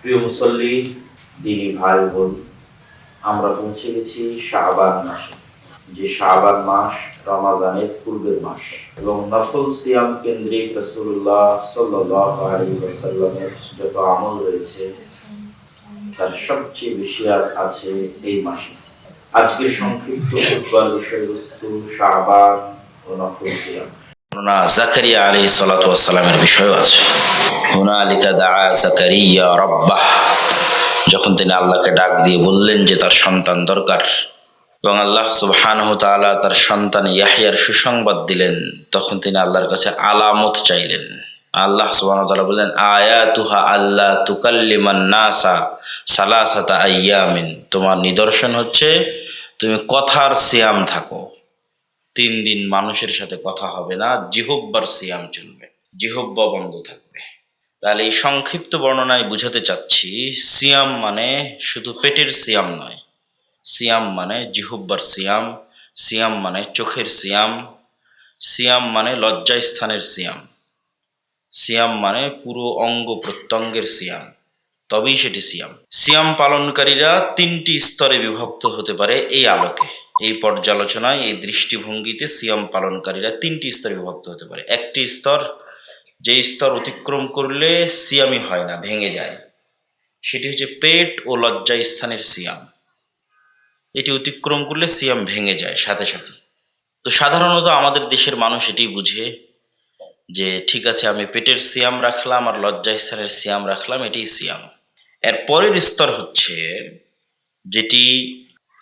প্রিয় মুসল্লি, দিনী ভাই বোন, আমরা পৌঁছে গেছি শাবান মাসে। যে শাবান মাস রমাজানের পূর্বের মাস এবং নফল সিয়াম কেন্দ্রিক রাসূলুল্লাহ সাল্লাল্লাহু আলাইহি ওয়াসাল্লামের যত আমল রয়েছে তার সবচেয়ে বেশি আছে এই মাসে। আজকের সংক্ষিপ্ত খুতবার বিষয়বস্তু শাবান ও নফল সিয়াম। জাকারিয়া আলাইহিস সালাতু ওয়াস সালামের বিষয় আছে। হুনালিকা দাআ জাকারিয়া রাব্বাহ, যখন তিনি আল্লাহকে ডাক দিয়ে বললেন যে তার সন্তান দরকার, এবং আল্লাহ সুবহানাহু ওয়া তাআলা তার সন্তান ইয়াহইয়ার সুসংবাদ দিলেন, তখন তিনি আল্লাহর কাছে আলামত চাইলেন। আল্লাহ সুবহানাহু ওয়া তাআলা বললেন, আয়াতুহা আল্লা তুকাল্লিমান নাসা সালাসাতা আইয়ামিন, তোমার নিদর্শন হচ্ছে তুমি কথার সিয়াম থাকো, 3 দিন মানুষের সাথে কথা হবে না, জিহব্বার সিয়াম চলবে, জিহব্বা বন্ধ থাকবে। তাহলে এই সংক্ষিপ্ত বর্ণনায় বুঝাতে চাচ্ছি, সিয়াম মানে শুধু পেটের সিয়াম নয়, সিয়াম মানে জিহব্বার সিয়াম, সিয়াম মানে চোখের সিয়াম, সিয়াম মানে লজ্জাস্থানের সিয়াম, সিয়াম মানে পুরো অঙ্গ প্রত্যঙ্গের সিয়াম, তবেই সেটি সিয়াম। সিয়াম পালনকারীরা 3টি স্তরে বিভক্ত হতে পারে। এই আলোকে, এই পর্যালোচনায়, এই দৃষ্টিভঙ্গিতে সিয়াম পালনকারীরা 3টি স্তরে বিভক্ত হতে পারে। একটি স্তর, যে স্তর অতিক্রম করলে সিয়ামই হয় না, ভেঙে যায়, সেটি হচ্ছে পেট ও লজ্জাস্থানের সিয়াম। এটি অতিক্রম করলে সিয়াম ভেঙে যায় সাথে সাথে। তো সাধারণত আমাদের দেশের মানুষ এটি বুঝে যে ঠিক আছে, আমি পেটের সিয়াম রাখলাম আর লজ্জাস্থানের সিয়াম রাখলাম, এটি সিয়াম। এর পরের স্তর হচ্ছে যেটি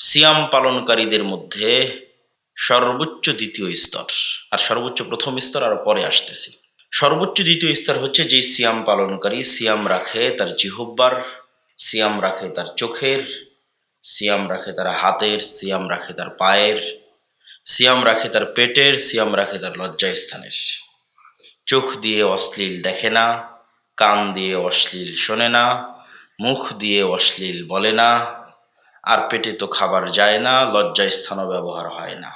সিয়াম পালনকারীদের মধ্যে সর্বোচ্চ দ্বিতীয় স্তর, আর সর্বোচ্চ প্রথম স্তর আর পরে আসতেছি। সর্বোচ্চ দ্বিতীয় স্তর হচ্ছে যে সিয়াম পালনকারী সিয়াম রাখে তার জিহব্বার, সিয়াম রাখে তার চোখের, সিয়াম রাখে তার হাতের, সিয়াম রাখে তার পায়ের, সিয়াম রাখে তার পেটের, সিয়াম রাখে তার লজ্জাস্থানের। চোখ দিয়ে অশ্লীল দেখে না, কান দিয়ে অশ্লীল শোনে না, মুখ দিয়ে অশ্লীল বলে না, আর পেটে তো খাবার যায় না, লজ্জাস্থানও ব্যবহার হয় না।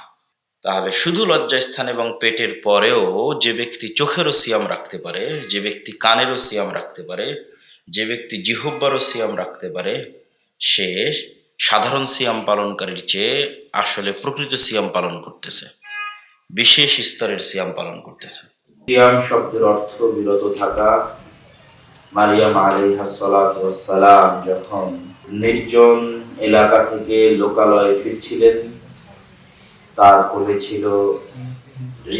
তাহলে শুধু লজ্জাস্থান এবং পেটের পরেও যে ব্যক্তি চোখেরও সিয়াম রাখতে পারে, যে ব্যক্তি কানেরও সিয়াম রাখতে পারে, যে ব্যক্তি জিহব্বারও সিয়াম রাখতে পারে, সে সাধারণ সিয়াম পালনকারীর চেয়ে আসলে প্রকৃত সিয়াম পালন করতেছে, বিশেষ স্তরের সিয়াম পালন করতেছে। সিয়াম শব্দের অর্থ বিরত থাকা। মারিয়াম আলাইহিস সালাতু ওয়াস সালাম যখন নির্জন এলাকা থেকে লোকালয়ে ফিরছিলেন, তার কোলে ছিল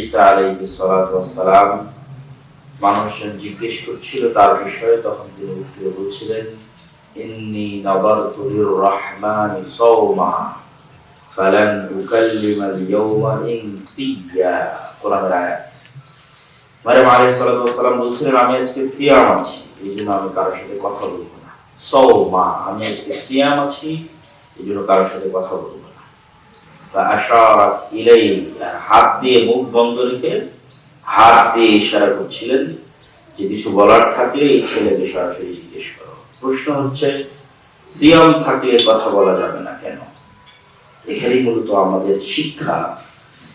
ঈসা আলাইহিস সালাতু ওয়াস সালাম। মানুষজন জিজ্ঞেস করছিল তার বিষয়ে, তখন তিনি উত্তরে বলছিলেন, ইন্নী নাযারতু লির-রাহমানি সাওমা ফালান উকাল্লিমাল ইয়াওমা ইনসিয়্যা। কোরআনের আয়াত। মারিয়াম আলাইহিস সালাতু ওয়াস সালাম বলছিলেন, আমি আজকে সিয়াম আছি, এই জন্য আমি কারোর সাথে কথা বলবো না। সাওমা, আমি আজকে সিয়াম আছি, এই জন্য কারোর সাথে কথা বলবো না। আশারাত ইলাইহি, হাত দিয়ে মুখ বন্ধ রেখে হাত দিয়ে ইশারা করছিলেন যে কিছু বলার থাকলে এই ছেলেকে সরাসরি জিজ্ঞেস করো। প্রশ্ন হচ্ছে, সিয়াম থাকলে কথা বলা যাবে না কেন? এখানেই মূলত আমাদের শিক্ষা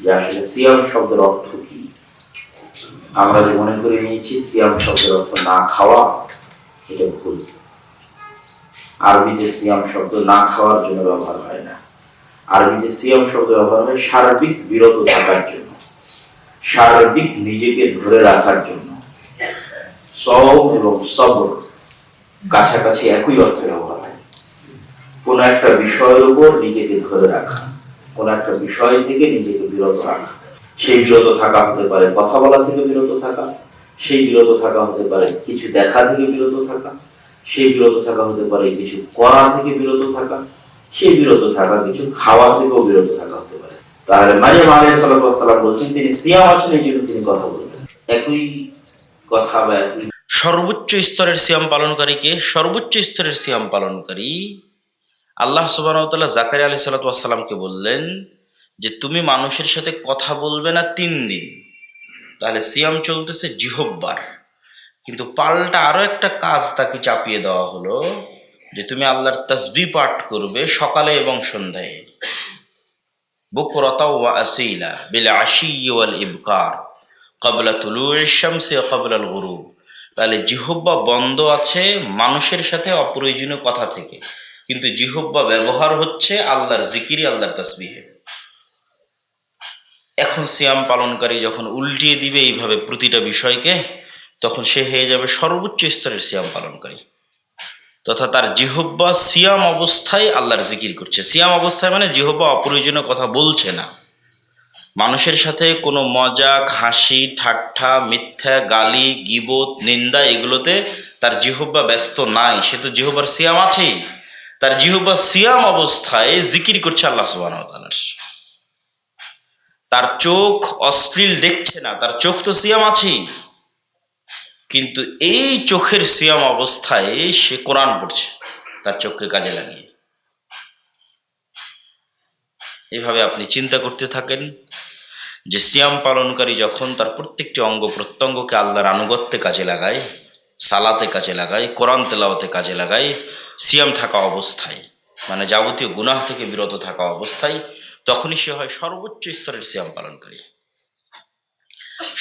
যে আসলে সিয়াম শব্দের অর্থ কি। আমরা যে মনে করে নিয়েছি সিয়াম শব্দের অর্থ না খাওয়া, এটা ভুল। আরবিতে সিয়াম শব্দ না খাওয়ার জন্য ব্যবহার হয় না। আরবিতে সিয়াম শব্দ ব্যবহার হয় সার্বিক বিরত থাকার জন্য, সার্বিক নিজেকে ধরে রাখার জন্য। সওম এবং সবর কাছাকাছি একই অর্থে ব্যবহার হয়। কোন একটা বিষয়ের উপর নিজেকে ধরে রাখা, কোন একটা বিষয় থেকে নিজেকে বিরত রাখা। সেই বিরত থাকা হতে পারে কথা বলা থেকে বিরত থাকা, সেই বিরত থাকা হতে পারে কিছু দেখা থেকে বিরত থাকা, সেই বিরত থাকা হতে পারে কিছু করা থেকে বিরত থাকা, সেই বিরত থাকা কিছু খাওয়া থেকেও বিরত থাকা হতে পারে। তাহলে মারিয়াম আলাইহিস সালাম বলছেন তিনি সিয়াম আছেন, এই জন্য তিনি কথা বলবেন। একই কথা বা একই সর্বোচ্চ স্তরের সিয়াম পালনকারীকে, সর্বোচ্চ স্তরের সিয়াম পালনকারী আল্লাহ সুবহানাহু ওয়া তাআলা জাকারিয়া আলাইহিস সালাতু ওয়াস সালামকে বললেন যে তুমি মানুষের সাথে কথা বলবে না 3 দিন। তাহলে সিয়াম চলতেছে জিহব্বার, কিন্তু পাল্টা আরো একটা কাজ তাকে চাপিয়ে দেওয়া হলো যে তুমি আল্লাহর তাসবিহ পাঠ করবে সকালে এবং সন্ধ্যায়, বুকরাতা ওয়া আসীলা বিল আশিয়্যি ওয়াল ইবকার ক্বাবলা তুলুইশ শামসি ওয়া ক্বাবলাল গুরুব। তাহলে জিহ্বা বন্ধ আছে মানুষের সাথে অপ্রয়োজনীয় কথা থেকে, কিন্তু জিহ্বা ব্যবহার হচ্ছে আল্লাহর জিকিরে, আল্লাহর তাসবিহে। এখন সিয়াম পালনকারী যখন উল্টিয়ে দিবে এইভাবে প্রতিটা বিষয়কে, তখন সে হয়ে যাবে সর্বোচ্চ স্তরের সিয়াম পালনকারী, তথা তার জিহ্বা সিয়াম অবস্থায় আল্লাহর জিকির করছে। সিয়াম অবস্থায় মানে জিহ্বা অপ্রয়োজনীয় কথা বলছে না, মানুষের সাথে কোনো মজাক, হাসি, ঠাট্টা, মিথ্যা, গালি, গীবত, নিন্দা এগুলোতে তার জিহ্বা ব্যস্ত নাই। সে তো জিহ্বার সিয়াম আছেই, তার জিহ্বা সিয়াম অবস্থায় জিকির করছে আল্লাহ সুবহানাহু ওয়া তাআলার। তার চোখ অশ্লীল দেখছে না, তার চোখ তো সিয়াম আছেই, কিন্তু এই চোখের সিয়াম অবস্থায় সে কোরআন পড়ছে তার চোখকে কাজে লাগিয়ে। এভাবে আপনি চিন্তা করতে থাকেন যে সিয়াম পালনকারী যখন তার প্রত্যেকটি অঙ্গ প্রত্যঙ্গকে আল্লাহর আনুগত্যে কাজে লাগায়, সালাতে কাজে লাগায়, কোরআন তেলাওয়াতে কাজে লাগায়, সিয়াম থাকা অবস্থায় মানে যাবতীয় গুনাহ থেকে বিরত থাকা অবস্থায়, তখনই সে হয় সর্বোচ্চ স্তরের সিয়াম পালনকারী,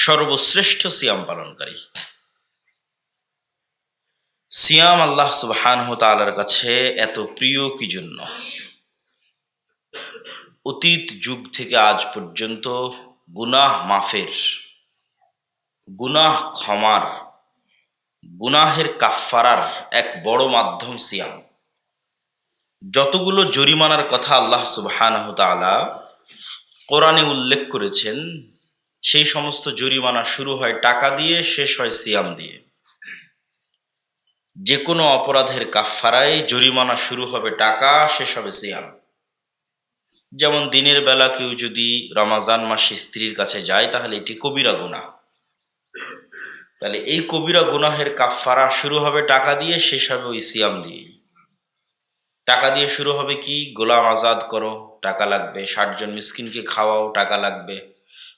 সর্বশ্রেষ্ঠ সিয়াম পালনকারী। সিয়াম আল্লাহ সুবহানাহু ওয়া তাআলার কাছে এত প্রিয় কি জন্য? অতীত যুগ থেকে আজ পর্যন্ত গুনাহ মাফের, গুনাহ ক্ষমার, গুনাহের কাফফারার এক বড় মাধ্যম সিয়াম। যতগুলো জরিমানার কথা আল্লাহ সুবহানাহু ওয়া তাআলা কোরআনে উল্লেখ করেছেন, সেই সমস্ত জরিমানা শুরু হয় টাকা দিয়ে, শেষ হয় সিয়াম দিয়ে। যে কোনো অপরাধের কাফফারায় জরিমানা শুরু হবে টাকা, শেষ হবে সিয়াম। যেমন দিনের বেলা কেউ যদি রমাজান মাসে স্ত্রীর কাছে যায়, তাহলে এটি কবিরা গুনাহ। তাহলে এই কবিরা গুনাহের কাফফারা শুরু হবে টাকা দিয়ে, শেষ হবে ওই সিয়াম দিয়ে। টাকা দিয়ে শুরু হবে কি? গোলাম আজাদ করো, টাকা লাগবে। 60 জন মিসকিনকে খাওয়াও, টাকা লাগবে।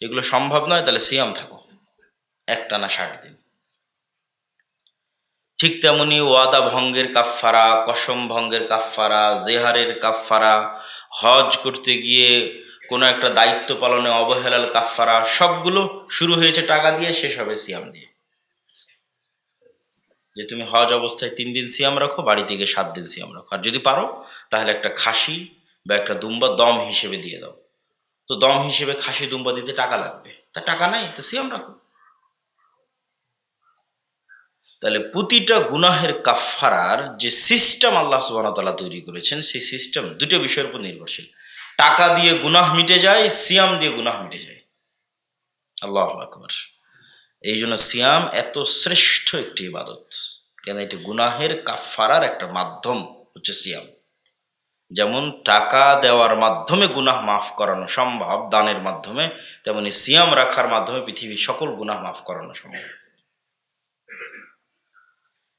এগুলো সম্ভব নয়, তাহলে সিয়াম থাকো একটানা 60 দিন। ঠিক তেমনি ওয়াদা ভঙ্গের কাফফারা, কসম ভঙ্গের কাফফারা, জেহারের কাফফারা, হজ করতে গিয়ে কোনো একটা দায়িত্ব পালনে অবহেলার কাফফারা, সবগুলো শুরু হয়েছে টাকা দিয়ে, শেষ হবে সিয়াম দিয়ে। যে তুমি হজ অবস্থায় 3 দিন সিয়াম রাখো, বাড়িতে গিয়ে 7 দিন সিয়াম রাখো, আর যদি পারো তাহলে একটা খাসি বা একটা দুম্বা দম হিসেবে দিয়ে দাও। তো দম হিসেবে খাসি দুম্বা দিতে টাকা লাগবে, তা টাকা নাই, তো সিয়াম রাখো। তাহলে প্রতিটা গুনাহের কাফফারার যে সিস্টেম আল্লাহ সুবহানাহু ওয়া তাআলা তৈরি করেছেন, সেই সিস্টেম দুটো বিষয়ের উপর নির্ভরশীল। টাকা দিয়ে গুনাহ মিটে যায়, সিয়াম দিয়ে গুনাহ মিটে যায়। আল্লাহু আকবার। এই জন্য সিয়াম এত শ্রেষ্ঠ একটি ইবাদত, কেন এটি গুনাহের কাফফারার একটা মাধ্যম হচ্ছে সিয়াম। যেমন টাকা দেওয়ার মাধ্যমে গুনাহ মাফ করানো সম্ভব দানের মাধ্যমে, তেমনি সিয়াম রাখার মাধ্যমে পৃথিবীর সকল গুনাহ মাফ করানো সম্ভব।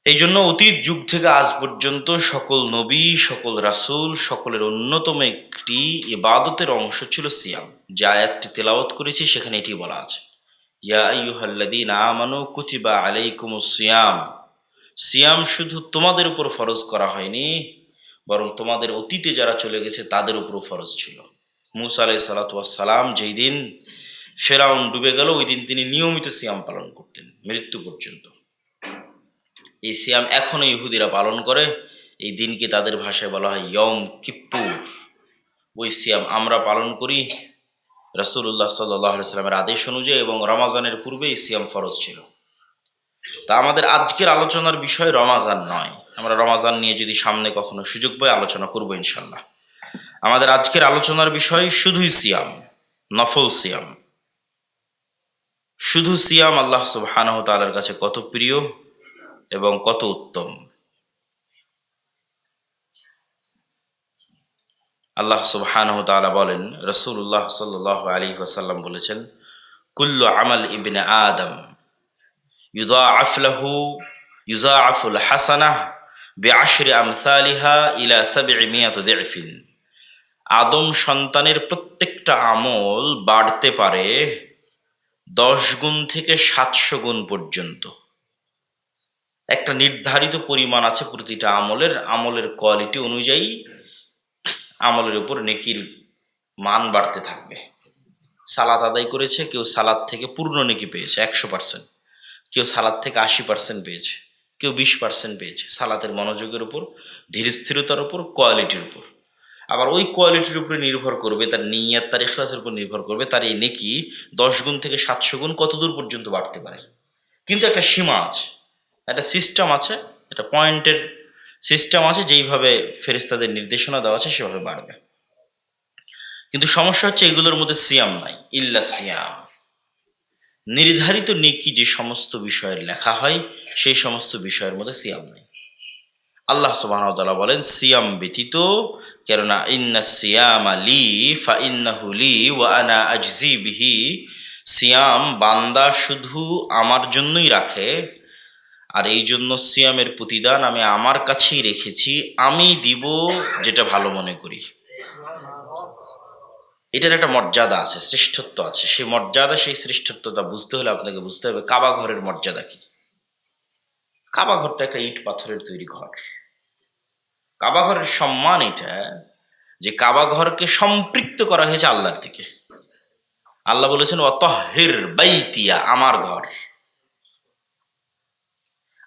এই জন্য অতীত যুগ থেকে আজ পর্যন্ত সকল নবী, সকল রাসূল, সকলের অন্যতম একটি ইবাদতের অংশ ছিল সিয়াম। যে আয়াতটি তেলাওয়াত করেছি সেখানে এটি বলা আছে, ইয়া আইয়ুহাল্লাযীনা আমানু কুতিবা আলাইকুমুস সিয়াম। সিয়াম শুধু তোমাদের উপর ফরজ করা হয়নি, বরং তোমাদের অতীতে যারা চলে গেছে তাদের উপরও ফরজ ছিল। মূসা আলাইহিস সালাতু ওয়াস সালাম যেই দিন ফেরাউন ডুবে গেল, ওই দিন তিনি নিয়মিত সিয়াম পালন করতেন মৃত্যু পর্যন্ত। এই সিয়াম এখনো ইহুদিরা পালন করে। এই দিনকে তাদের ভাষায় বলা হয় ইয়ম কিপ্পুর। ওই সিয়াম আমরা পালন করি রাসূলুল্লাহ সাল্লাল্লাহু আলাইহি ওয়াসাল্লামের আদেশ অনুযায়ী, এবং রমাজানের পূর্বে এই সিয়াম ফরজ ছিল। তা আমাদের আজকের আলোচনার বিষয় রমাজান নয়। আমরা রমাজান নিয়ে যদি সামনে কখনো সুযোগ পাই আলোচনা করবো ইনশাল্লাহ। আমাদের আজকের আলোচনার বিষয় শুধুই সিয়াম, নফল সিয়াম। শুধু সিয়াম আল্লাহ সুবহানাহু ওয়া তাআলার কাছে কত প্রিয় এবং কত উত্তম। আল্লাহ সুবহানাহু ওয়া তাআলা বলেন, রাসূলুল্লাহ সাল্লাল্লাহু আলাইহি ওয়াসাল্লাম বলেছেন, কুল্লু আমাল ইবনে আদম ইউদাআফ লাহু ইউজাআফুল হাসানাহ বিআশরি আমসালিহা ইলা 700 দি'ফিন। আদম সন্তানের প্রত্যেকটা আমল বাড়তে পারে 10 গুণ থেকে 700 গুণ পর্যন্ত। একটা নির্ধারিত পরিমাণ আছে প্রতিটা আমলের কোয়ালিটি অনুযায়ী আমলের উপর নেকির মান বাড়তে থাকবে। সালাত আদায় করেছে কেউ, সালাত থেকে পূর্ণ নেকি পেয়েছে 100%, কেউ সালাদ থেকে 80% পেয়েছে, কেউ 20% পেয়েছে। সালাতের মনোযোগের উপর, ধীর স্থিরতার উপর, কোয়ালিটির উপর। আবার ওই কোয়ালিটির উপরে নির্ভর করবে, তার নিয়ত, তার ইখলাসের উপর নির্ভর করবে, তার এই নেকি 10 গুণ থেকে 700 গুণ কতদূর পর্যন্ত বাড়তে পারে। কিন্তু একটা সীমা আছে, একটা সিস্টেম আছে, একটা পয়েন্টের সিস্টেম আছে, যেইভাবে ফেরেশতাদের নির্দেশনা দেওয়া আছে সেভাবে বাড়বে। কিন্তু সমস্যা হচ্ছে এগুলোর মধ্যে সিয়াম নাই, ইল্লা সিয়াম। নির্ধারিত নেকি যে সমস্ত বিষয়ের লেখা হয় সেই সমস্ত বিষয়ের মধ্যে সিয়াম নাই। আল্লাহ সুবহানাহু ওয়া তাআলা বলেন সিয়াম ব্যতীত, কেননা ইন্না সিয়ামা লি ফা ইন্নাহু লি ওয়া আনা আজজি বিহি। সিয়াম বান্দা শুধু আমার জন্যই রাখে, আর এই জন্য সিয়ামের প্রতিদান আমি আমার কাছেই রেখেছি, আমি দিব যেটা ভালো মনে করি। এটার একটা মর্যাদা আছে, শ্রেষ্ঠত্ব আছে। সেই মর্যাদা, সেই শ্রেষ্ঠত্বটা বুঝতে হলে আপনাকে বুঝতে হবে কাবা ঘরের মর্যাদা কি। কাবা ঘর তো একটা ইট পাথরের তৈরি ঘর। কাবা ঘরের সম্মান এটা যে কাবা ঘরকে সম্পৃক্ত করা হয়েছে আল্লাহর দিকে। আল্লাহ বলেছেন ওয়াতাহহির বাইতিয়া, আমার ঘর।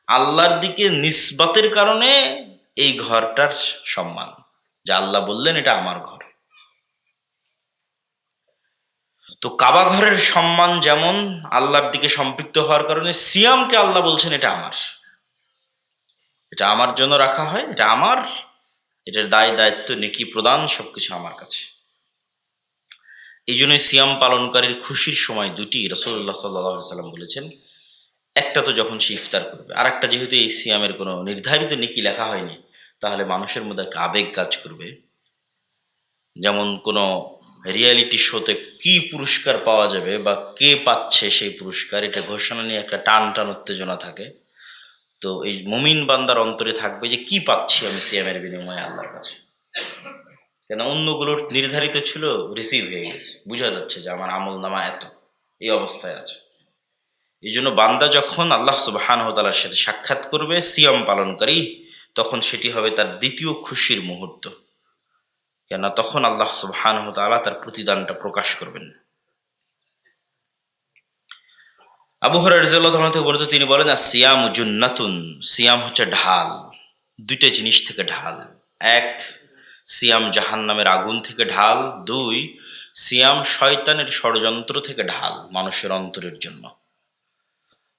আল্লাহর দিকে নিসবতের কারণে এই ঘরটার সম্মান, যে আল্লাহ বললেন এটা আমার ঘর। তো কাবা ঘরের সম্মান যেমন আল্লাহর দিকে সম্পৃক্ত হওয়ার কারণে, সিয়ামকে আল্লাহ বলছেন এটা আমার, এটা আমার জন্য রাখা হয়, এটা আমার, এটার দায় দায়িত্ব, নেকি প্রদান সবকিছু আমার কাছে। এই জন্যই সিয়াম পালনকারীর খুশির সময় দুটি রাসূলুল্লাহ সাল্লাল্লাহু আলাইহি ওয়াসাল্লাম বলেছেন। একটা তো যখন সে ইফতার করবে, আর একটা যেহেতু এই সিয়ামের কোনো নির্ধারিত নেকি লেখা হয়নি, তাহলে মানুষের মধ্যে একটা আবেগ কাজ করবে। যেমন কোনো রিয়ালিটি শোতে কি পুরস্কার পাওয়া যাবে বা কে পাচ্ছে সেই পুরস্কার, এটা ঘোষণা নিয়ে একটা টান টান উত্তেজনা থাকে। তো এই মুমিন বান্দার অন্তরে থাকবে যে কি পাচ্ছি আমি সিয়ামের বিনিময়ে আল্লাহর কাছে। কেন অন্যগুলোর নির্ধারিত ছিল, রিসিভ হয়ে গেছে, বোঝা যাচ্ছে যে আমার আমল নামা এত, এই অবস্থায় আছে। এই জন্য বান্দা যখন আল্লাহ সুবহানাহু ওয়া তাআলার সাথে সাক্ষাৎ করবে সিয়াম পালনকারী, তখন সেটি হবে তার দ্বিতীয় খুশির মুহূর্ত। কেন তখন আল্লাহ সুবহানাহু ওয়া তাআলা তার প্রতিদানটা প্রকাশ করবেন। আবু হুরায়রা রাদিয়াল্লাহু তাআলা থেকে বর্ণিত, তিনি বলেন সিয়ামু জুন্নাতুন, সিয়াম হচ্ছে ঢাল, দুইটা জিনিস থেকে ঢাল। এক, সিয়াম জাহান্নামের আগুন থেকে ঢাল। দুই, সিয়াম শয়তানের ষড়যন্ত্র থেকে ঢাল মানুষের অন্তরের জন্য।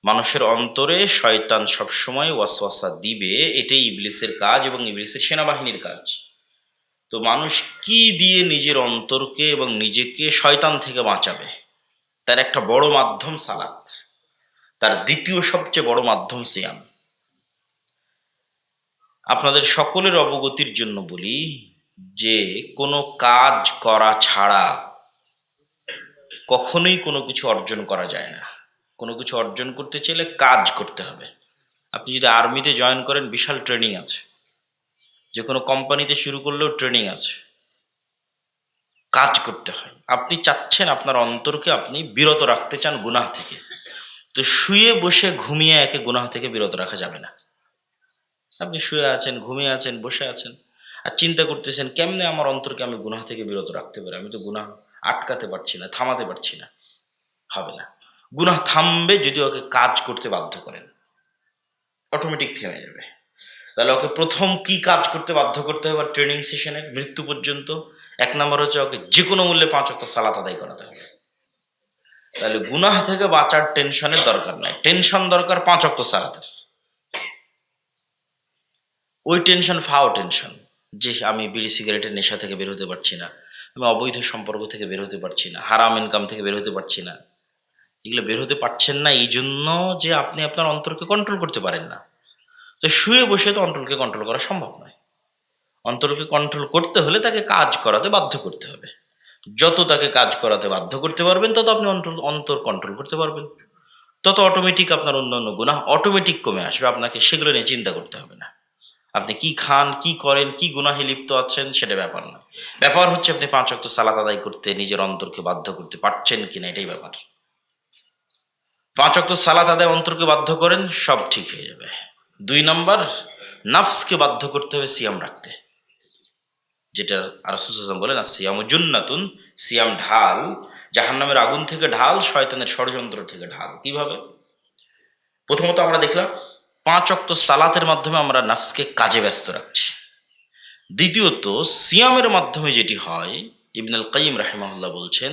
মানুষের অন্তরে শয়তান সবসময় ওয়াসওয়াসা দিবে, এটাই ইবলিসের কাজ এবং ইবলিসের সেনাবাহিনীর কাজ। তো মানুষ কি দিয়ে নিজের অন্তরকে এবং নিজেকে শয়তান থেকে বাঁচাবে? তার একটা বড় মাধ্যম সালাত, তার দ্বিতীয় সবচেয়ে বড় মাধ্যম সিয়াম। আপনাদের সকলের অবগতির জন্য বলি যে কোনো কাজ করা ছাড়া কখনোই কোনো কিছু অর্জন করা যায় না। কোনো কিছু অর্জন করতে চাইলে কাজ করতে হবে। আপনি যদি আর্মিতে জয়েন করেন, বিশাল ট্রেনিং আছে। যে কোনো কোম্পানিতে শুরু করলেও ট্রেনিং আছে। কাজ করতে হয়। আপনি চাচ্ছেন আপনার অন্তরকে আপনি বিরত রাখতে চান গুনাহ থেকে, তো শুয়ে বসে ঘুমিয়ে একে গুনাহ থেকে বিরত রাখা যাবে না। আপনি শুয়ে আছেন, ঘুমিয়ে আছেন, বসে আছেন, আর চিন্তা করতেছেন কেমনে আমার অন্তরকে আমি গুনাহ থেকে বিরত রাখতে পারি, আমি তো গুনাহ আটকাতে পারছি না, থামাতে পারছি না। হবে না। গুনাহ থামবে যদি ওকে কাজ করতে বাধ্য করেন, অটোমেটিক থেমে যাবে। তাহলে ওকে প্রথম কি কাজ করতে বাধ্য করতে হবে ট্রেনিং সেশনের মৃত্যু পর্যন্ত? এক নম্বর হচ্ছে ওকে যে কোনো মূল্যে 5 ওয়াক্ত সালাত আদায় করাতে হবে। তাহলে গুনাহ থেকে বাঁচার টেনশনের দরকার নাই, টেনশন দরকার 5 ওয়াক্ত সালাতের। ওই টেনশন ফাও টেনশন, যে আমি বিড়ি সিগারেটের নেশা থেকে বের হতে পারছি না, আমি অবৈধ সম্পর্ক থেকে বের হতে পারছি না, হারাম ইনকাম থেকে বের হতে পারছি না। এগুলো বের হতে পারছেন না এই জন্য যে আপনি আপনার অন্তরকে কন্ট্রোল করতে পারেন না। তো শুয়ে বসে তো অন্তরকে কন্ট্রোল করা সম্ভব নয়। অন্তরকে কন্ট্রোল করতে হলে তাকে কাজ করাতে বাধ্য করতে হবে। যত তাকে কাজ করাতে বাধ্য করতে পারবেন, তত আপনি অন্তর কন্ট্রোল করতে পারবেন, তত অটোমেটিক আপনার অন্যান্য গুনাহ অটোমেটিক কমে আসবে। আপনাকে সেগুলো নিয়ে চিন্তা করতে হবে না। আপনি কি খান, কি করেন, কি গুনাহে লিপ্ত আছেন, সেটা ব্যাপার না। ব্যাপার হচ্ছে আপনি 5 ওয়াক্ত সালাত আদায় করতে নিজের অন্তরকে বাধ্য করতে পারছেন কিনা, এটাই ব্যাপার। 5 ওয়াক্ত সালাত আদায় অন্তরকে বাধ্য করেন, সব ঠিক হয়ে যাবে। 2 নম্বর, নাফসকে বাধ্য করতে হবে সিয়াম রাখতে, যেটা রাসূল সাল্লাল্লাহু আলাইহি ওয়াসাল্লাম বলেন সিয়ামু জুন্নাতুন, সিয়াম ঢাল, জাহান্নামের আগুন থেকে ঢাল, শয়তানের ষড়যন্ত্র থেকে ঢাল। কিভাবে? প্রথমত আমরা দেখলাম 5 ওয়াক্ত সালাতের মাধ্যমে আমরা নাফসকে কাজে ব্যস্ত রাখছি। দ্বিতীয়ত সিয়ামের মাধ্যমে যেটি হয়, ইবনুল কাইয়িম রাহিমাহুল্লাহ বলছেন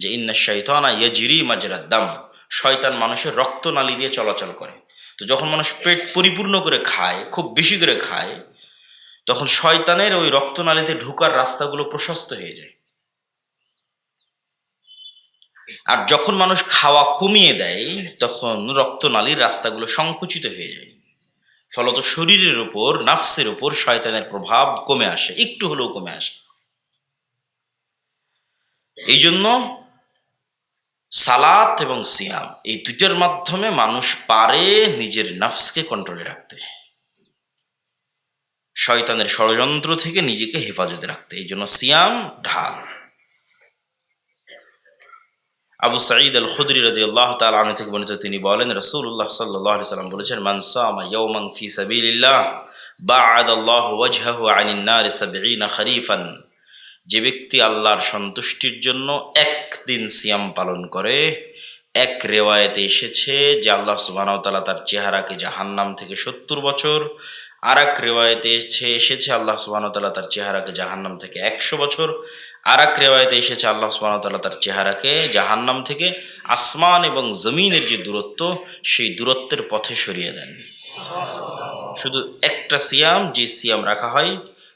যে ইন্না শাইতানা ইয়াজরি মাজরাদ দাম, শয়তান মানুষের রক্তনালী দিয়ে চলাচল করে। তো যখন মানুষ পেট পরিপূর্ণ করে খায়, খুব বেশি করে খায়, তখন শয়তানের ওই রক্তনালীতে ঢোকার রাস্তাগুলো প্রশস্ত হয়ে যায়। আর যখন মানুষ খাওয়া কমিয়ে দেয়, তখন রক্তনালীর রাস্তাগুলো সংকুচিত হয়ে যায়। ফলত শরীরের উপর, নাফসের উপর শয়তানের প্রভাব কমে আসে, একটু হলেও কমে আসে। এই জন্য সালাত এবং সিয়াম এই দুইটার মাধ্যমে মানুষ পারে নিজের নাফসকে কন্ট্রোলে রাখতে, শয়তানের ষড়যন্ত্র থেকে নিজেকে হেফাজতে রাখতে। এই জন্য সিয়াম ঢাল। আবু সাঈদ আল খুদরি রাদিয়াল্লাহু তাআলা আনহু থেকে বর্ণিত, তিনি বলেন রাসূলুল্লাহ সাল্লাল্লাহু আলাইহি সাল্লাম বলেছেন, মান সামা ইয়াওমান ফি সাবিলিল্লাহ বা'আদাল্লাহু ওয়াজহাহু আনিন নারি ৭০ খরিফান। যে ব্যক্তি আল্লাহর সন্তুষ্টির জন্য একদিন সিয়াম পালন করে, এক রেওয়ায়েতে এসেছে যে আল্লাহ সুবহানাহু ওয়া তাআলা তার চেহারাকে জাহান্নাম থেকে ৭০ বছর, আর এক রেওয়ায়েতে এসেছে আল্লাহ সুবহানাহু ওয়া তাআলা তার চেহারাকে জাহান্নাম থেকে ১০০ বছর, আর এক রেওয়ায়েতে এসেছে আল্লাহ সুবহানাহু ওয়া তাআলা তার চেহারাকে জাহান্নাম থেকে আসমান এবং জমিনের যে দূরত্ব, সেই দূরত্বের পথে সরিয়ে দেন। শুধু একটা সিয়াম, যে সিয়াম রাখা হয়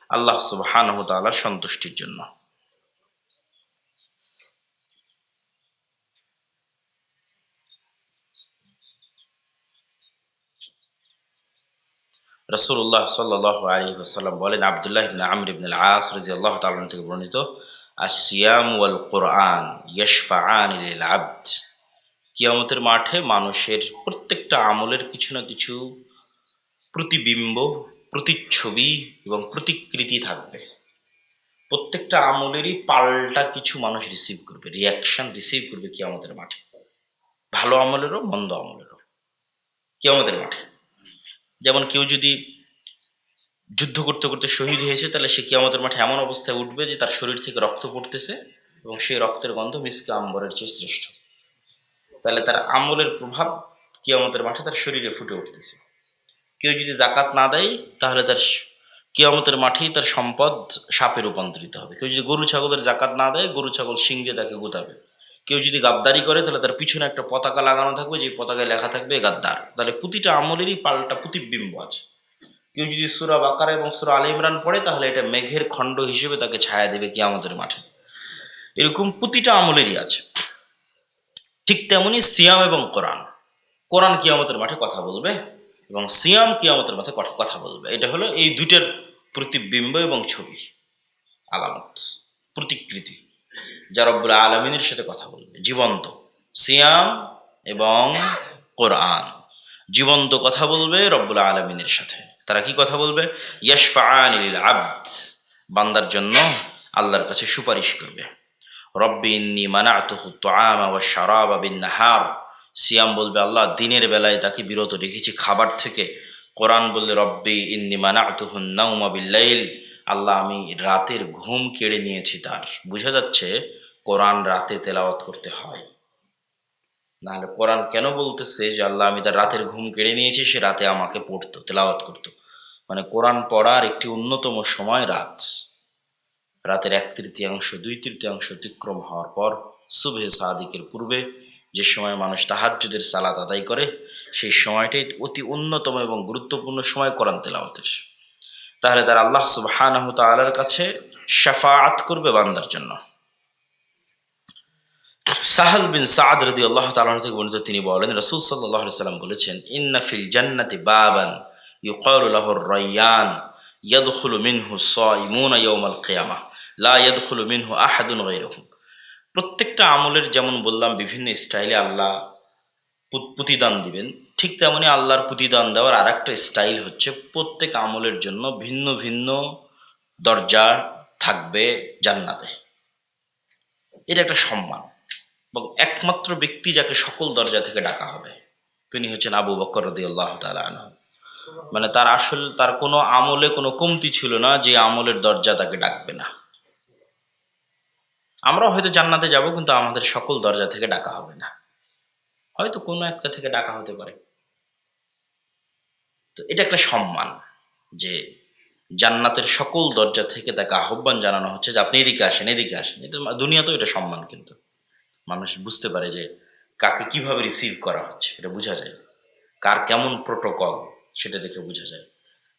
আল্লাহ সুবহানাহু ওয়া তাআলার সন্তুষ্টির জন্য। রাসূলুল্লাহ সাল্লাল্লাহু আলাইহি ওয়াসাল্লাম বলেন, আব্দুল্লাহ ইবনে আমর ইবনে আল-আস রাদিয়াল্লাহু তাআলা আনহু থেকে বর্ণিত, আস-সিয়াম ওয়াল কুরআন ইয়াশফাআনি লিল আবদ। কিয়ামতের মাঠে মানুষের প্রত্যেকটা আমলের কিছু না কিছু প্রতিবিম্ব, প্রতিচ্ছবি এবং প্রতিকৃতি থাকবে। প্রত্যেকটা আমলেরই পাল্টা কিছু মানুষ রিসিভ করবে, রিয়াকশন রিসিভ করবে কিয়ামতের মাঠে, ভালো আমলেরও মন্দ আমলেরও কিয়ামতের মাঠে। যেমন কেউ যদি যুদ্ধ করতে করতে শহীদ হয়েছে, তাহলে সে কিয়ামতের মাঠে এমন অবস্থায় উঠবে যে তার শরীর থেকে রক্ত পড়তেছে এবং সেই রক্তের গন্ধ মিসকে আম্বরের চেয়ে শ্রেষ্ঠ। তাহলে তার আমলের প্রভাব কিয়ামতের মাঠে তার শরীরে ফুটে উঠতেছে। কেউ যদি জাকাত না দেয়, তাহলে তার কিয়ামতের মাঠেই তার সম্পদ সাপে রূপান্তরিত হবে। কেউ যদি গরু ছাগলের জাকাত না দেয়, গরু ছাগল সিংহে তাকে গুতাবে। কেউ যদি গাদ্দারি করে, তাহলে তার পিছনে একটা পতাকা লাগানো থাকবে, যে পতাকায় লেখা থাকবে গাদ্দার। তাহলে প্রতিটা আমলেরই পাল্টা প্রতিবিম্ব আছে। কেউ যদি সূরা বাকারা এবং সূরা আলে ইমরান পড়ে, তাহলে এটা মেঘের খণ্ড হিসেবে তাকে ছায়া দেবে কিয়ামতের মাঠে। এরকম প্রতিটা আমলেরই আছে। ঠিক তেমনি সিয়াম এবং কোরআন। কোরআন কিয়ামতের মাঠে কথা বলবে এবং সিয়াম কিয়ামতের মাঠে কথা বলবে। এটা হলো এই দুইটার প্রতিবিম্ব এবং ছবি, আলামত, প্রতিকৃতি, যা রব্বুল আলামিনের সাথে কথা বলবে। জীবন্ত সিয়াম এবং কোরআন জীবন্ত কথা বলবে রব্বুল আলামিনের সাথে। তারা কি কথা বলবে? ইয়াশফাআনি লিল আবদ, বান্দার জন্য আল্লাহর কাছে সুপারিশ করবে। রব্বি ইন্নী মানাতুহু তুআমা ওয়াশ শারাবা বিন নাহার। সিয়াম বলবে আল্লাহ দিনের বেলায় তাকে বিরত রেখেছি খাবার থেকে। কোরআন বললে রব্বি ইন্নী মানাতুহু নাওমা বিল লাইল, আল্লাহ আমি রাতের ঘুম কেড়ে নিয়েছি তার। বোঝা যাচ্ছে কোরআন রাতে তেলাওয়াত করতে হয়। নাহলে কোরআন কেন বলতেছে যে আল্লাহ আমি তার রাতের ঘুম কেড়ে নিয়েছি, সে রাতে আমাকে পড়তো, তেলাওয়াত করতো। মানে কোরআন পড়ার একটি অন্যতম সময় রাত। রাতের 1/3, 2/3 অতিক্রম হওয়ার পর সুবহে সাদিকের পূর্বে যে সময় মানুষ তাহাজ্জুদের সালাত আদায় করে, সেই সময়টাই অতি অন্যতম এবং গুরুত্বপূর্ণ সময় কোরআন তেলাওয়াতের। তাহলে তার আল্লাহ সুবহানাহু ওয়া তাআলার কাছে শাফাআত করবে বান্দার জন্য। সাহাল বিন সাদ রাদিয়াল্লাহু তাআলা আনহু থেকে বর্ণিত, তিনি বলেন রাসূল সাল্লাল্লাহু আলাইহি সাল্লাম বলেছেন, ইন্না ফিল জান্নাতি বাবান ইউকালু লাহুর রায়্যান ইয়াদখুলু মিনহু সাইমুনা ইয়াওমাল কিয়ামাহ লা ইয়াদখুলু মিনহু আহাদুন গায়রুহুম। প্রত্যেকটা আমলের যেমন বললাম বিভিন্ন স্টাইলে আল্লাহ প্রতিদান দিবেন, ঠিক তেমনি আল্লাহর প্রতিদান দেওয়ার আর একটা স্টাইল হচ্ছে প্রত্যেক আমলের জন্য ভিন্ন ভিন্ন দরজা থাকবে জান্নাতে। এটা একটা সম্মান এবং একমাত্র ব্যক্তি যাকে সকল দরজা থেকে ডাকা হবে তিনি হচ্ছেন আবু বকর রাদিয়াল্লাহু তাআলা আনহু। মানে তার কোনো আমলে কোনো কমতি ছিল না যে আমলের দরজা তাকে ডাকবে না। আমরা হয়তো জান্নাতে যাব, কিন্তু আমাদের সকল দরজা থেকে ডাকা হবে না, হয়তো কোনো একটা থেকে ডাকা হতে পারে। তো এটা একটা সম্মান, যে জান্নাতের সকল দরজা থেকে তাকে আহ্বান জানানো হচ্ছে যে আপনি এদিকে আসেন, এদিকে আসেন। এটা দুনিয়াতেও এটা সম্মান, কিন্তু মানুষ বুঝতে পারে যে কাকে কিভাবে রিসিভ করা হচ্ছে, এটা বোঝা যায়, কার কেমন প্রোটোকল সেটা দেখে বোঝা যায়।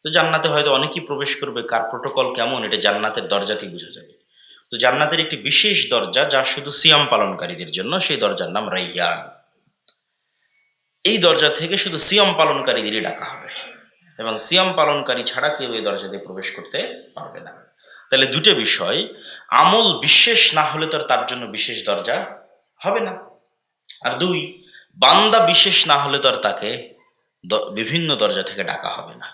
তো জান্নাতে হয়তো অনেকেই প্রবেশ করবে, কার প্রোটোকল কেমন এটা জান্নাতের দরজাতেই বোঝা যাবে। তো জান্নাতের একটি বিশেষ দরজা যা শুধু সিয়াম পালনকারীদের জন্য, সেই দরজার নাম রাইয়ান। এই দরজা থেকে শুধু সিয়াম পালনকারীদেরই ডাকা হবে, এবং সিয়াম পালনকারী ছাড়া কেউ এই দরজা দিয়ে প্রবেশ করতে পারবে না। তাহলে দুটো বিষয়, আমল বিশেষ না হলে তো তার জন্য বিশেষ দরজা হবে না, আর দুই, বান্দা বিশেষ না হলে তো আর তাকে বিভিন্ন দরজা থেকে ডাকা হবে না।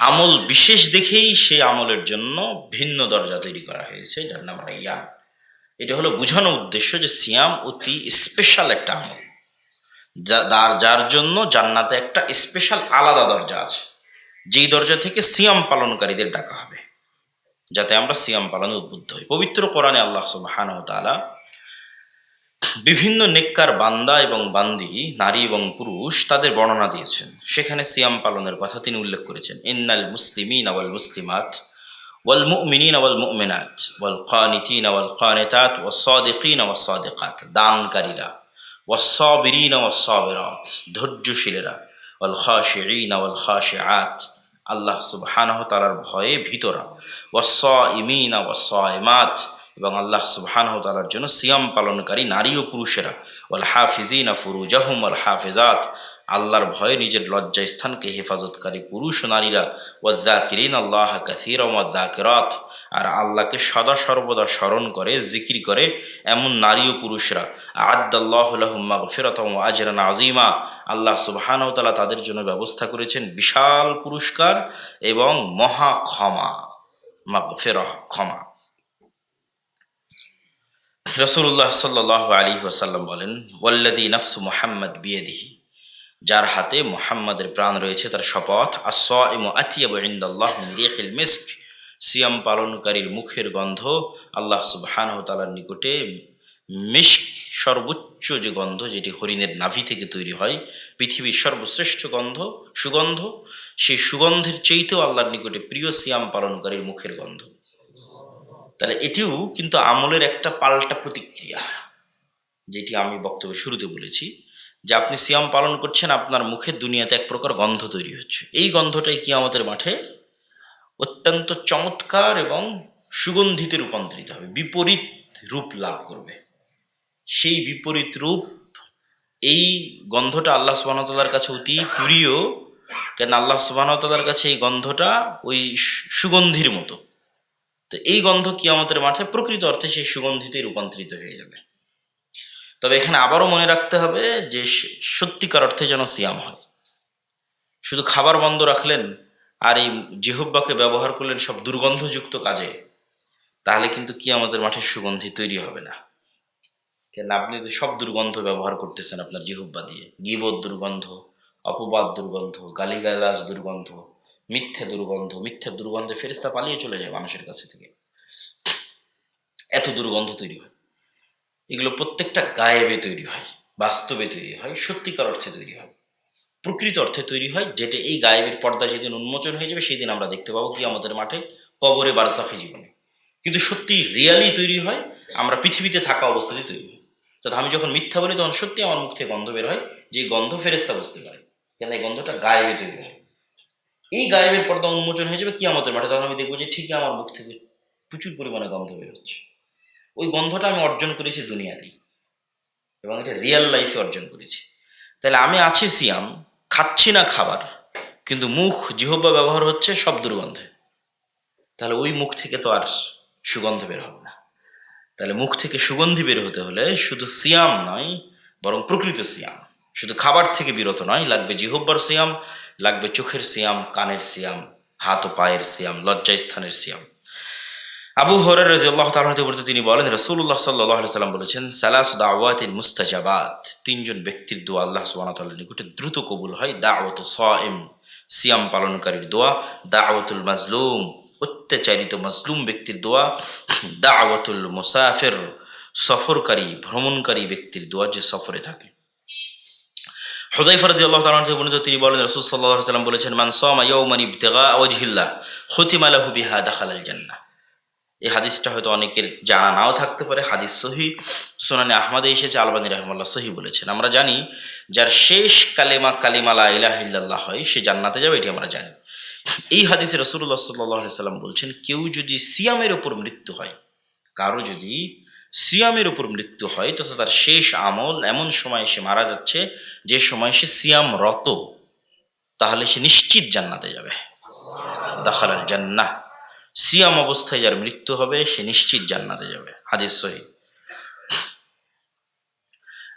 আমল বিশেষ দেখেই সেই আমলের জন্য ভিন্ন দরজা তৈরি করা হয়েছে, যার নাম রাইয়ান। এটা হলো বোঝানো উদ্দেশ্য যে সিয়াম অতি স্পেশাল একটা আমল, যার জন্য জান্নাতে একটা স্পেশাল আলাদা দরজা আছে, যেই দরজা থেকে সিয়াম পালনকারীদের ডাকা হবে, যাতে আমরা সিয়াম পালনে উদ্বুদ্ধ হই। পবিত্র কোরআনে আল্লাহ সুবহানাহু ওয়া তাআলা বিভিন্ন নেককার বান্দা এবং বান্দি, নারী এবং পুরুষ, তাদের বর্ণনা দিয়েছেন। সেখানে সিয়াম পালনের কথা তিনি উল্লেখ করেছেন, ইন্নাল মুসলিমিনা ওয়াল মুসলিমাত ওয়াল মুমিনিনা ওয়াল মুমিনাত ওয়াল কানিতিনা ওয়াল কানিতাত ওয়াস সাদিকিনা ওয়াস সাদিকাত, দানকারীরা, ওয়াস সাবিরিনা ওয়াস সাবিরাত, ধৈর্যশীলেরা, ওয়াল খাশিঈনা ওয়াল খাশিআত, আল্লাহ সুবহানাহু ওয়া তাআলার ভয়ে ভীতরা, ওয়াস সাইমিনা ওয়াস সাইমাত, এবং আল্লাহ সুবহানাহু ওয়া তাআলার জন্য সিয়াম পালনকারী নারী ও পুরুষেরা, ওয়াল হাফিজিনা ফুরুজাহুম ওয়াল হাফিজাত, আল্লাহর ভয়ে নিজের লজ্জা স্থানকে হেফাজতকারী পুরুষ ও নারীরা, ওয়ায-যাকিরিনা আল্লাহ কাসীরা ওয়ায-যাকিরাত, আর আল্লাহকে সদা সর্বদা স্মরণ করে, জিকির করে এমন নারী ও পুরুষরা, আ'আদ্দাল্লাহু লাহুম মাগফিরাতাও ওয়া আজরান আযীমা, আল্লাহ সুবহানাহু ওয়া তাআলা তাদের জন্য ব্যবস্থা করেছেন বিশাল পুরস্কার এবং মহা ক্ষমা, মাগফিরাহ, ক্ষমা। রাসূলুল্লাহ সাল্লাল্লাহু আলাইহি ওয়াসাল্লাম বলেন, ওয়াল্লাযী নাফসু মুহাম্মাদ বিয়াদিহি, যার হাতে মুহাম্মাদের প্রাণ রয়েছে তার শপথ, আস-সাইমু আতিয়াবু ইনদাল্লাহ মিন রিহিল মিস্ক, সিয়াম পালনকারীর মুখের গন্ধ আল্লাহ সুবহানাহু ওয়া তাআলার নিকটে মিস্ক, সর্বোচ্চ যে গন্ধ, যেটি হরিণের নাভি থেকে তৈরি হয়, পৃথিবীর সর্বশ্রেষ্ঠ সুগন্ধ, সেই সুগন্ধের চাইতেও আল্লাহর নিকটে প্রিয় সিয়াম পালনকারীর মুখের গন্ধ। তাহলে এটিও কিন্তু আমলের একটা পাল্টা প্রতিক্রিয়া, যেটি আমি বক্তব্যের শুরুতে বলেছি, যে আপনি সিয়াম পালন করছেন, আপনার মুখে দুনিয়াতে এক প্রকার গন্ধ তৈরি হচ্ছে, এই গন্ধটাই কিয়ামতের মাঠে অত্যন্ত চমৎকার এবং সুগন্ধিতে রূপান্তরিত হবে, বিপরীত রূপ লাভ করবে। সেই বিপরীত রূপ, এই গন্ধটা আল্লাহ সুবহানাহু ওয়া তাআলার কাছে অতি প্রিয়, কেন আল্লাহ সুবহানাহু ওয়া তাআলার কাছে এই গন্ধটা ওই সুগন্ধির মতো। তো এই গন্ধ কিয়ামতের মাঠে প্রকৃত অর্থে সেই সুগন্ধিতে রূপান্তরিত হয়ে যাবে। তবে এখানে আবারও মনে রাখতে হবে যে সত্যিকার অর্থে যেন সিয়াম হয়। শুধু খাবার বন্ধ রাখলেন আর এই জিহ্বাকে ব্যবহার করলেন সব দুর্গন্ধযুক্ত কাজে, তাহলে কিন্তু কিয়ামতের মাঠে সুগন্ধি তৈরি হবে না। কেন আপনি তো সব দুর্গন্ধ ব্যবহার করতেছেন আপনার জিহ্বা দিয়ে, গীবত দুর্গন্ধ, অপবাদ দুর্গন্ধ, গালিগালাজ দুর্গন্ধ, মিথ্যা দুর্গন্ধে ফেরেশতা পালিয়ে চলে যায় মানুষের কাছে থেকে, এত দুর্গন্ধ তৈরি হয়। এগুলো প্রত্যেকটা গায়েবে তৈরি হয়, বাস্তবে তৈরি হয়, সত্যিকার অর্থে তৈরি হয়, প্রকৃত অর্থে তৈরি হয়, যেটা এই গায়েবের পর্দা যেদিন উন্মোচন হয়ে যাবে সেদিন আমরা দেখতে পাবো কিয়ামতের মাঠে, কবরে, বারজাখী জীবনে। কিন্তু সত্যি রিয়ালি তৈরি হয় আমরা পৃথিবীতে থাকা অবস্থাতেই তৈরি হয়। তো আমি যখন মিথ্যা বলি তখন সত্যি আমার মুখ থেকে গন্ধ বের হয়, যে গন্ধ ফেরেশতা বুঝতে পারে, কেন এই গন্ধটা গায়েবে তৈরি হয়। এই গায়েবের পর্দা উন্মোচন হয়ে যাবে কিয়ামতের মাঠে, তখন আমি দেখবো যে ঠিকই আমার মুখ থেকে প্রচুর পরিমাণে গন্ধ বের হচ্ছে। ওই গন্ধটা আমি অর্জন করেছি দুনিয়াতেই, এবং এটা রিয়েল লাইফে অর্জন করেছি। তাহলে আমি আছি সিয়াম, খাচ্ছি না খাবার, কিন্তু মুখ, জিহ্বা ব্যবহার হচ্ছে সব দুর্গন্ধে, তাহলে ওই মুখ থেকে তো আর সুগন্ধ বের হবে না। তাহলে মুখ থেকে সুগন্ধি বের হতে হলে শুধু সিয়াম নয়, বরং প্রকৃত সিয়াম, শুধু খাবার থেকে বিরত নয়, লাগবে জিহ্বার সিয়াম, লাগবে চোখের সিয়াম, কানের সিয়াম, হাত ও পায়ের সিয়াম, লজ্জা স্থানের সিয়াম। আবু হুরায়রা রাদিয়াল্লাহু তাআলা হতে বর্ণিত, তিনি বলেন, রাসূলুল্লাহ সাল্লাল্লাহু আলাইহি ওয়াসাল্লাম বলেছেন, সালাসু দাওয়াতিন মুস্তাজাবাত, তিনজন ব্যক্তির দোয়া আল্লাহ সুবহানাহু ওয়া তাআলার নিকটে দ্রুত কবুল হয়। দাওয়াতু সাইম, সিয়াম পালনকারীর দোয়া; দাওয়াতুল মাজলুম, অত্যাচারিত মাজলুম ব্যক্তির দোয়া; দাওয়াতুল মুসাফির, সফরকারী ভ্রমণকারী ব্যক্তির দোয়া, যে সফরে থাকে। হুযায়ফা রাদিয়াল্লাহু তাআলা থেকে বর্ণিত, তিনি বলেন রাসূল সাল্লাল্লাহু আলাইহি ওয়াসাল্লাম বলেছেন, মান সামা ইয়াওমান ইবতিগা ওয়াজহিল্লাহ খুতিমা লাহু বিহা দাখালাল জান্নাহ। এই হাদিসটা হয়তো অনেকের জানা নাও থাকতে পারে, হাদিস সহিহ, সুনানে আহমদে এসেছে, আলবানী রাহিমাহুল্লাহ সহিহ বলেছেন। আমরা জানি যার শেষ কালিমা লা ইলাহা ইল্লাল্লাহ হয় সে জান্নাতে যাবে, এটি আমরা জানি। এই হাদিসে রাসূলুল্লাহ সাল্লাল্লাহু আলাইহি ওয়াসাল্লাম বলছেন, কেউ যদি সিয়ামের উপর মৃত্যু হয়, কারো যদি সিয়ামের উপর মৃত্যু হয় তথা তার শেষ আমল এমন সময় সে মারা যাচ্ছে যে সময় সে সিয়ামরত, তাহলে সে নিশ্চিত জান্নাতে যাবে। দাখালাল জান্নাহ, সিয়াম অবস্থায় যার মৃত্যু হবে সে নিশ্চিত জান্নাতে যাবে, হাদিস সহিহ।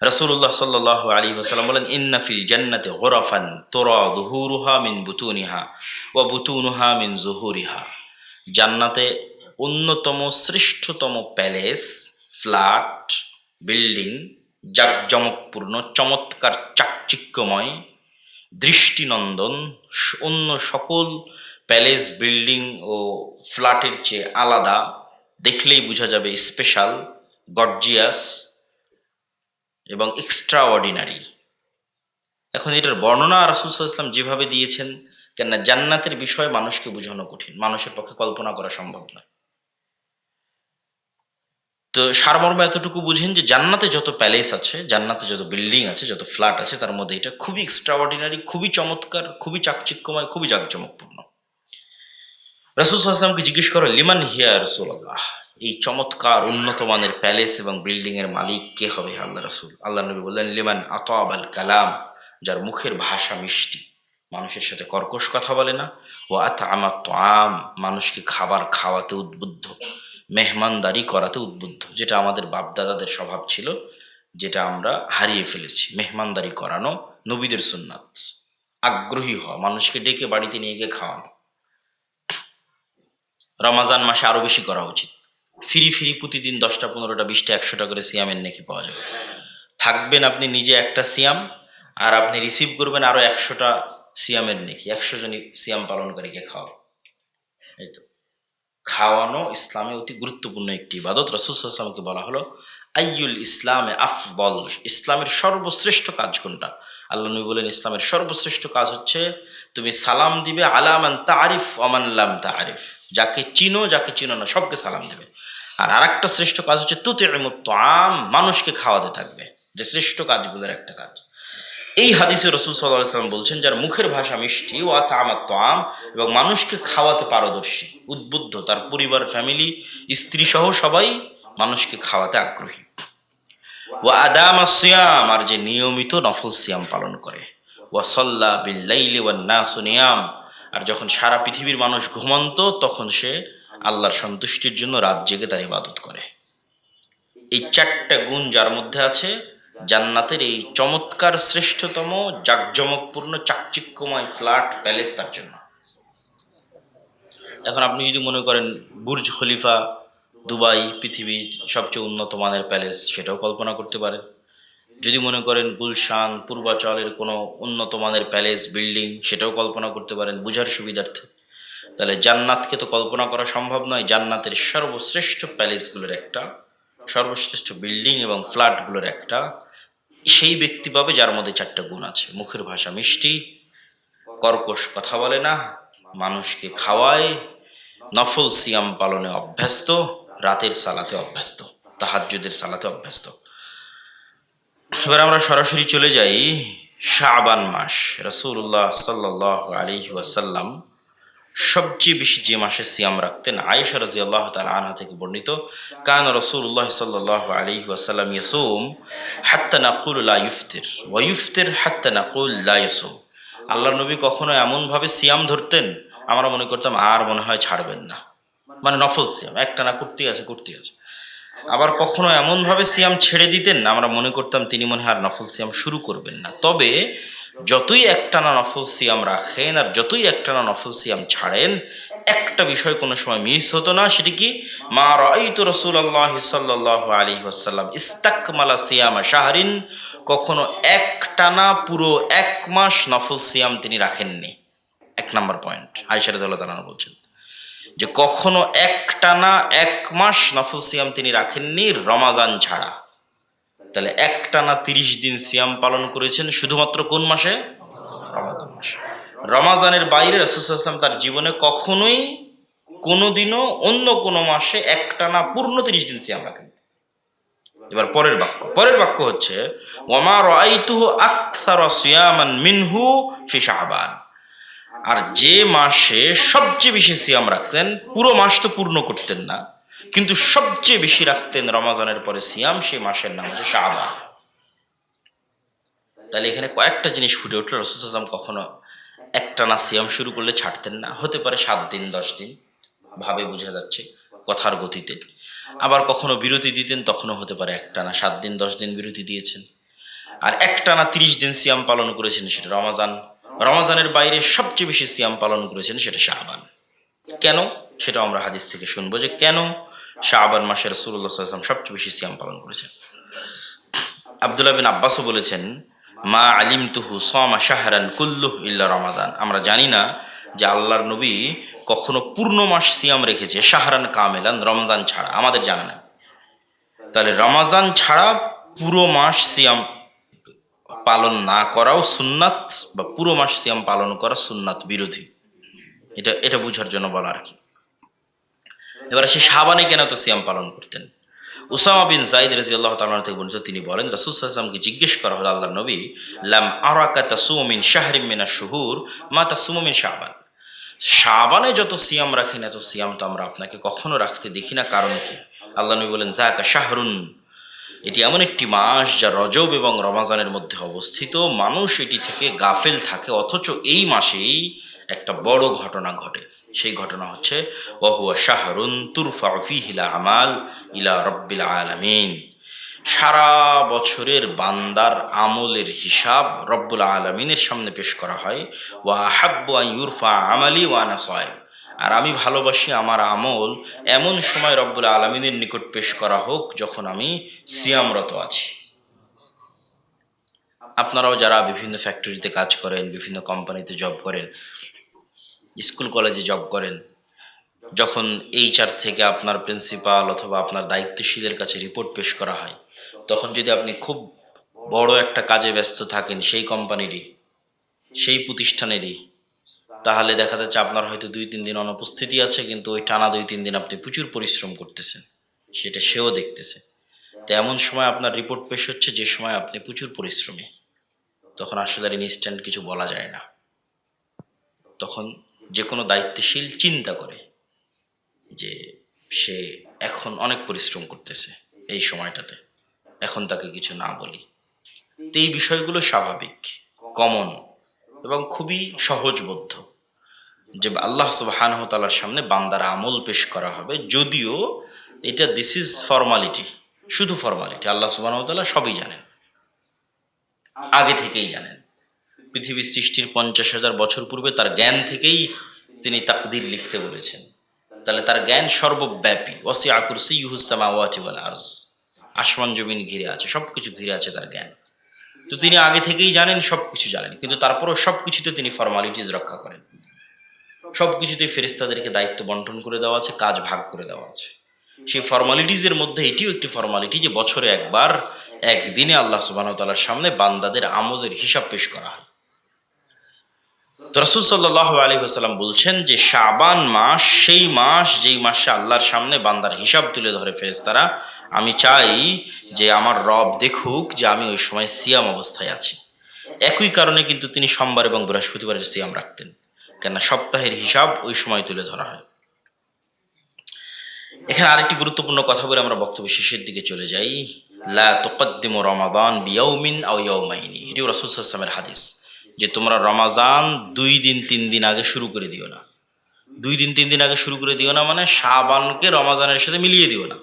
রাসূলুল্লাহ সাল্লাল্লাহু আলাইহি ওয়াসাল্লাম বলেন, ইন্না ফিল জান্নাতি গুরাফান তুরা যুহুরুহা মিন বুতুনিহা ওয়া বুতুনুহা মিন যুহুরিহা। জান্নাতে অন্যতম শ্রেষ্ঠতম প্যালেস, ফ্ল্যাট, বিল্ডিং, জাঁকজমকপূর্ণ, চমৎকার, চাকচিক্যময়, দৃষ্টিনন্দন, অন্য সকল প্যালেস, বিল্ডিং ও ফ্ল্যাটের চেয়ে আলাদা, দেখলেই বোঝা যাবে স্পেশাল, গর্জিয়াস এবং এক্সট্রা অর্ডিনারি। এখন এটার বর্ণনা রাসূল সাল্লাল্লাহু আলাইহি ওয়াসাল্লাম যেভাবে দিয়েছেন, কেননা জান্নাতের বিষয় মানুষকে বোঝানো কঠিন, মানুষের পক্ষে কল্পনা করা সম্ভব নয়। তো সারমর্ম এতটুকু বুঝেন যে জান্নাতে যত প্যালেস আছে, জান্নাতে যত বিল্ডিং আছে, যত ফ্ল্যাট আছে, তার মধ্যে এটা খুবই এক্সট্রা অর্ডিনারি, খুবই চমৎকার, খুবই চাকচিক্যময়, খুবই জাঁকজমকপূর্ণ। রাসূল সাল্লাল্লাহু আলাইহি ওয়াসাল্লামকে জিজ্ঞেস করা, লিমান হিয়া রাসূলুল্লাহ, এই চমৎকার উন্নত মানের প্যালেস এবং বিল্ডিং এর মালিক কে হবে আল্লাহ রাসূল? আল্লাহ নবী বললেন, লিমান আতাবাল কালাম, যার মুখের ভাষা মিষ্টি, মানুষের সাথে কর্কশ কথা বলে না, ও আতআমা তাআম, মানুষকে খাবার খাওয়াতে উদ্বুদ্ধ, মেহমানদারি করাতে উদ্বুদ্ধ, যেটা আমাদের বাপদাদাদের স্বভাব ছিল, যেটা আমরা হারিয়ে ফেলেছি। মেহমানদারি করানো নবীদের সুন্নাত, আগ্রহী হওয়া, মানুষকে ডেকে বাড়িতে নিয়ে গিয়ে খাওয়ানো। রমাজান মাসে আরো বেশি করা উচিত। ফিরি প্রতিদিন 10টা 15টা 20টা 100টা করে সিয়ামের নেকি পাওয়া যাবে। থাকবেন আপনি নিজে একটা সিয়াম, আর আপনি রিসিভ করবেন আরো 100টা সিয়ামের নেকি, 100 জন সিয়াম পালনকারীকে খাওয়া। এই তো খাওয়ানো ইসলামে অতি গুরুত্বপূর্ণ একটি ইবাদত। রাসূল সাল্লাল্লাহু আলাইহি ওয়াসাল্লামকে বলা হলো, আইয়ুল ইসলামে আফদল, ইসলামের সর্বশ্রেষ্ঠ কাজ কোনটা? আল্লাহ নবী বলেন, ইসলামের সর্বশ্রেষ্ঠ কাজ হচ্ছে তুমি সালাম দিবে আলা মান তারিফ ওয়া মান লাম তারিফ, যাকে চিনো যাকে চিনো না সবকে সালাম দেবে। আর আরেকটা শ্রেষ্ঠ কাজ হচ্ছে তুতিমুত তাআম, মানুষকে খাওয়াতে থাকবে, যে শ্রেষ্ঠ কাজগুলোর একটা কাজ। এই হাদিসে রাসূল সাল্লাল্লাহু আলাইহি ওয়াসাল্লাম বলছেন, যার মুখের ভাষা মিষ্টি, ওয়া তাআমাত তাআম, এবং মানুষকে খাওয়াতে পারদর্শী, উদ্বুদ্ধ, তার পরিবার, ফ্যামিলি, স্ত্রী সহ সবাই মানুষকে খাওয়াতে আগ্রহী। ওয়া আদামাস সিয়াম, আর যে নিয়মিত নফল সিয়াম পালন করে। ওয়া সাল্লা বিল লাইলি ওয়ান নাসু নিয়াম, আর যখন সারা পৃথিবীর মানুষ ঘুমন্ত তখন সে আল্লাহর সন্তুষ্টির জন্য রাত জেগে তার ইবাদত করে। এই 4টা গুণ যার মধ্যে আছে, জান্নাতের এই চমৎকার, শ্রেষ্ঠতম, জাঁকজমকপূর্ণ, চাকচিক্যময় ফ্ল্যাট, প্যালেস তার জন্য। এখন আপনি যদি মনে করেন বুর্জ খলিফা, দুবাই পৃথিবীর সবচেয়ে উন্নত মানের প্যালেস, সেটাও কল্পনা করতে পারেন। যদি মনে করেন গুলশান, পূর্বাচলের কোনো উন্নত মানের প্যালেস, বিল্ডিং, সেটাও কল্পনা করতে পারেন বুঝার সুবিধার্থে। তাহলে জান্নাতকে তো কল্পনা করা সম্ভব নয়। জান্নাতের সর্বশ্রেষ্ঠ প্যালেসগুলোর একটা, সর্বশ্রেষ্ঠ বিল্ডিং এবং ফ্ল্যাটগুলোর একটা সেই ব্যক্তি পাবে যার মধ্যে 4টা গুণ আছে। মুখের ভাষা মিষ্টি, কর্কশ কথা বলে না, মানুষকে খাওয়ায়, নফল সিয়াম পালনে অভ্যস্ত, রাতের সালাতে অভ্যস্ত, তাহাজ্জুদের সালাতে অভ্যস্ত। এবার আমরা সরাসরি চলে যাই শাবান মাস। রাসূলুল্লাহ সাল্লাল্লাহু আলাইহি ওয়াসাল্লাম সবচেয়ে বেশি যে মাসে সিয়াম রাখতেন, আয়েশা রাদিয়াল্লাহু তাআলা আনহা থেকে বর্ণিত, কান রাসূলুল্লাহ সাল্লাল্লাহু আলাইহি ওয়াসাল্লাম ইয়াসুম হাত্তা নাকুল লা ইফতির ওয়া ইফতির হাত্তা নাকুল লা ইয়াসুম। আল্লাহর নবী কখনো এমন ভাবে সিয়াম ধরতেন, আমরা মনে করতাম আর মনে হয় ছাড়বেন না, মানে নফল সিয়াম একটানা করতেই আছে। আবার কখনো এমন ভাবে সিয়াম ছেড়ে দিতেন, আমরা মনে করতাম তিনি মনে হয় আর নফল সিয়াম শুরু করবেন না। তবে যতই একটানা নফল সিয়াম রাখেন আর যতই একটানা নফল সিয়াম ছাড়েন, একটা বিষয় কোনো সময় মিস হতো না। সেটি কি? মা রাআইতু রাসূলুল্লাহ সাল্লাল্লাহু আলাইহি ওয়াসাল্লাম ইস্তাকমালা সিয়ামা শাহরিন, কখনো একটানা পুরো 1 মাস নফল সিয়াম তিনি রাখেননি। 1 নম্বর পয়েন্ট আয়েশা রাদিয়াল্লাহু তাআলা বলছেন যে কখনো একটানা 1 মাস নফল সিয়াম তিনি রাখেননি, রমাজান ছাড়া। তাহলে একটানা 30 দিন সিয়াম পালন করেছেন শুধুমাত্র কোন মাসে? রমাজান মাসে। রমাজানের বাইরে রাসূল সাল্লাল্লাহু আলাইহি ওয়াসাল্লাম তার জীবনে কখনোই কোনোদিনও অন্য কোনো মাসে একটানা পূর্ণ 30 দিন সিয়াম রাখেন। এবার পরের বাক্য হচ্ছে ওয়ামা রাআইতুহু আকসারা সিয়ামান মিনহু ফি শাবান। আর যে মাসে সবচেয়ে বেশি সিয়াম রাখতেন, পুরো মাস তো পূর্ণ করতেন না, কিন্তু সবচেয়ে বেশি রাখতেন রমাজানের পরে সিয়াম, সেই মাসের নাম হচ্ছে শাবান। তাহলে এখানে কয়েকটা জিনিস ফুটে উঠলো। রাসূল সাল্লাল্লাহু আলাইহি ওয়াসাল্লাম কখনো একটানা সিয়াম শুরু করলে ছাড়তেন না। হতে পারে 7 দিন 10 দিন, ভাবে বোঝা যাচ্ছে কথার গতিতে। আবার কখনো বিরতি দিতেন, তখনও হতে পারে একটানা 7 দিন 10 দিন বিরতি দিয়েছেন। আর একটানা 30 দিন সিয়াম পালন করেছেন, সেটা রমাজান। রমাজানের বাইরে সবচেয়ে বেশি সিয়াম পালন করেছেন, সেটা শাবান। কেন? সেটা আমরা হাদিস থেকে শুনবো যে কেন শাবান মাসে রাসূলুল্লাহ সাল্লাল্লাহু আলাইহি ওয়াসাল্লাম সবচেয়ে বেশি সিয়াম পালন করেছেন। আব্দুল্লাহ বিন আব্বাসও বলেছেন, মা আলিমতুহু সামা শাহরান কুল্লুহু ইল্লা রমাদান। আমরা জানি না যে আল্লাহর নবী কখনো পূর্ণ মাস সিয়াম রেখেছে, শাহরান কামেলান, রমজান ছাড়া, আমাদের জানা না। তাহলে রমাজান ছাড়া পুরো মাস সিয়াম পালন না করাও সুন্নাত, বা পুরো মাস সিয়াম পালন করা সুন্নাত বিরোধী। এটা বুঝার জন্য বলা আর কি। এবার সে শাবানে কেন তো সিয়াম পালন করতেন? উসামা বিন যায়েদ রাদিয়াল্লাহু তাআলা থেকে বর্ণিত, তিনি বলেন রাসূল সাল্লাল্লাহু আলাইহি ওয়াসাল্লামকে জিজ্ঞেস করা হলো, আল্লাহর নবী, লাম আরাকা তাসুমু মিন শাহরিন মিনাশ শুহুর মা তাসুমু মিন শাবান। শাবানে যত সিয়াম রাখেন এত সিয়াম তো আমরা আপনাকে কখনো রাখতে দেখি না, কারণ কি? আল্লাহ নবী বলেন, যাকা শাহরুন, এটি এমন একটি মাস যা রজব এবং রমাজানের মধ্যে অবস্থিত, মানুষ এটি থেকে গাফেল থাকে, অথচ এই মাসেই একটা বড় ঘটনা ঘটে। সেই ঘটনা হচ্ছে ওয়াহুয়া শাহরুন তুরফাউ ফীহিল আমাল ইলা রাব্বিল আলামিন। সারা বছরের বান্দার আমলের হিসাব রব্বুল আলামিনের সামনে পেশ করা হয়। ওয়া আহাব্বু আন ইউরফা আমালি ওয়া আনা সায়িম। আর আমি ভালোবাসি আমার আমল এমন সময় রব্বুল আলামিনের নিকট পেশ করা হোক যখন আমি সিয়ামরত আছি। আপনারাও যারা বিভিন্ন ফ্যাক্টরিতে কাজ করেন, বিভিন্ন কোম্পানিতে জব করেন, স্কুল কলেজে জব করেন, যখন HR থেকে আপনার প্রিন্সিপাল অথবা আপনার দায়িত্বশীলের কাছে রিপোর্ট পেশ করা হয়, তখন যদি আপনি খুব বড় একটা কাজে ব্যস্ত থাকেন সেই কোম্পানিরই, সেই প্রতিষ্ঠানেরই, তাহলে দেখা যাচ্ছে আপনার হয়তো 2-3 দিন অনুপস্থিতি আছে, কিন্তু ওই টানা 2-3 দিন আপনি প্রচুর পরিশ্রম করতেছেন, সেটা সেও দেখতেছে। তো এমন সময় আপনার রিপোর্ট পেশ হচ্ছে যে সময় আপনি প্রচুর পরিশ্রমী, তখন আসলে আর ইনস্ট্যান্ট কিছু বলা যায় না। তখন যে কোনো দায়িত্বশীল চিন্তা করে যে সে এখন অনেক পরিশ্রম করতেছে এই সময়টাতে, এখন তাকে কিছু না বলি। তো এই বিষয়গুলো স্বাভাবিক, কমন এবং খুবই সহজবোধ্য যে আল্লাহ সুবহানাহু ওয়া তাআলার সামনে বান্দার আমল পেশ করা হবে। যদিও এটা দিস ইজ ফর্মালিটি, শুধু ফর্মালিটি। আল্লাহ সুবহানাহু ওয়া তাআলা সবই জানেন, আগে থেকেই জানেন। পৃথিবীর সৃষ্টির 50,000 বছর পূর্বে তার জ্ঞান থেকেই তিনি তাকদীর লিখতে বলেছেন। তাহলে তার জ্ঞান সর্বব্যাপী। ওয়াসিআ কুরসিয়্যুহুস সামাওয়াতি ওয়াল আরজ, আসমান জমিন ঘিরে আছে, সবকিছু ঘিরে আছে তার জ্ঞান। তো তিনি আগে থেকেই জানেন, সবকিছু জানেন, কিন্তু তারপরেও সবকিছুতে তিনি ফর্মালিটিস রক্ষা করেন। সবকিছুতেই ফেরেশতাদেরকে দায়িত্ব বন্টন করে দেওয়া আছে, কাজ ভাগ করে দেওয়া আছে। সেই ফর্মালিটিজের মধ্যে এটিও একটি ফর্মালিটি যে বছরে একবার, একদিনে আল্লাহ সুবহানাহু ওয়া তাআলার সামনে বান্দাদের আমলের হিসাব পেশ করা হয়। তো রাসূল সাল্লাল্লাহু আলাইহি ওয়াসাল্লাম বলছেন যে শাবান মাস সেই মাস যেই মাসে আল্লাহর সামনে বান্দার হিসাব তুলে ধরে ফেরেশতারা। আমি চাই যে আমার রব দেখুক যে আমি ওই সময় সিয়াম অবস্থায় আছি। একই কারণে কিন্তু তিনি সোমবার এবং বৃহস্পতিবারের সিয়াম রাখতেন, কেননা সপ্তাহের হিসাব ওই সময় তুলে ধরা হয়। এখানে আরেকটি গুরুত্বপূর্ণ কথা বলে আমরা বক্তব্য শেষের দিকে চলে যাই। লা তুকদ্দিমু রমাদান বিয়াউমিন আও ইয়াউমাইনি, এটি রাসূল সাল্লাল্লাহু আলাইহি ওয়াসাল্লামের হাদিস, যে তোমরা রমাজান 2 দিন 3 দিন আগে শুরু করে দিও না। 2 দিন 3 দিন আগে শুরু করে দিও না মানে শাবানকে রমাজানের সাথে মিলিয়ে দিও না।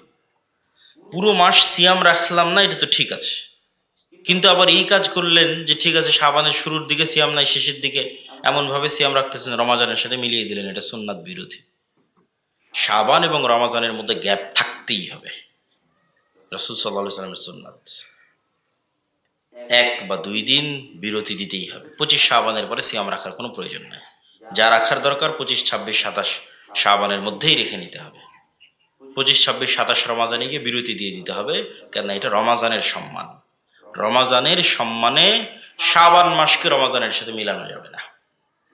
পুরো মাস সিয়াম রাখলাম না, এটা তো ঠিক আছে, কিন্তু আবার এই কাজ করলেন যে ঠিক আছে শাবানের শুরুর দিকে সিয়াম নাই, শেষের দিকে এমনভাবে সিয়াম রাখতেছেন রমাজানের সাথে মিলিয়ে দিলেন, এটা সুন্নাত বিরোধী। শাবান এবং রমাজানের মধ্যে গ্যাপ থাকতেই হবে, রাসূল সাল্লাল্লাহু আলাইহি ওয়াসাল্লামের সুন্নাত। 1 বা 2 দিন বিরতি দিতেই হবে। 25 শাবানের পরে সিয়াম রাখার কোনো প্রয়োজন নেই। যা রাখার দরকার 25, 26, 27 শাবানের মধ্যেই রেখে নিতে হবে। 25, 26, 27 রমাজানে গিয়ে বিরতি দিয়ে দিতে হবে, কেননা এটা রমাজানের সম্মান। রমাজানের সম্মানে শাবান মাসকে রমাজানের সাথে মিলানো যাবে না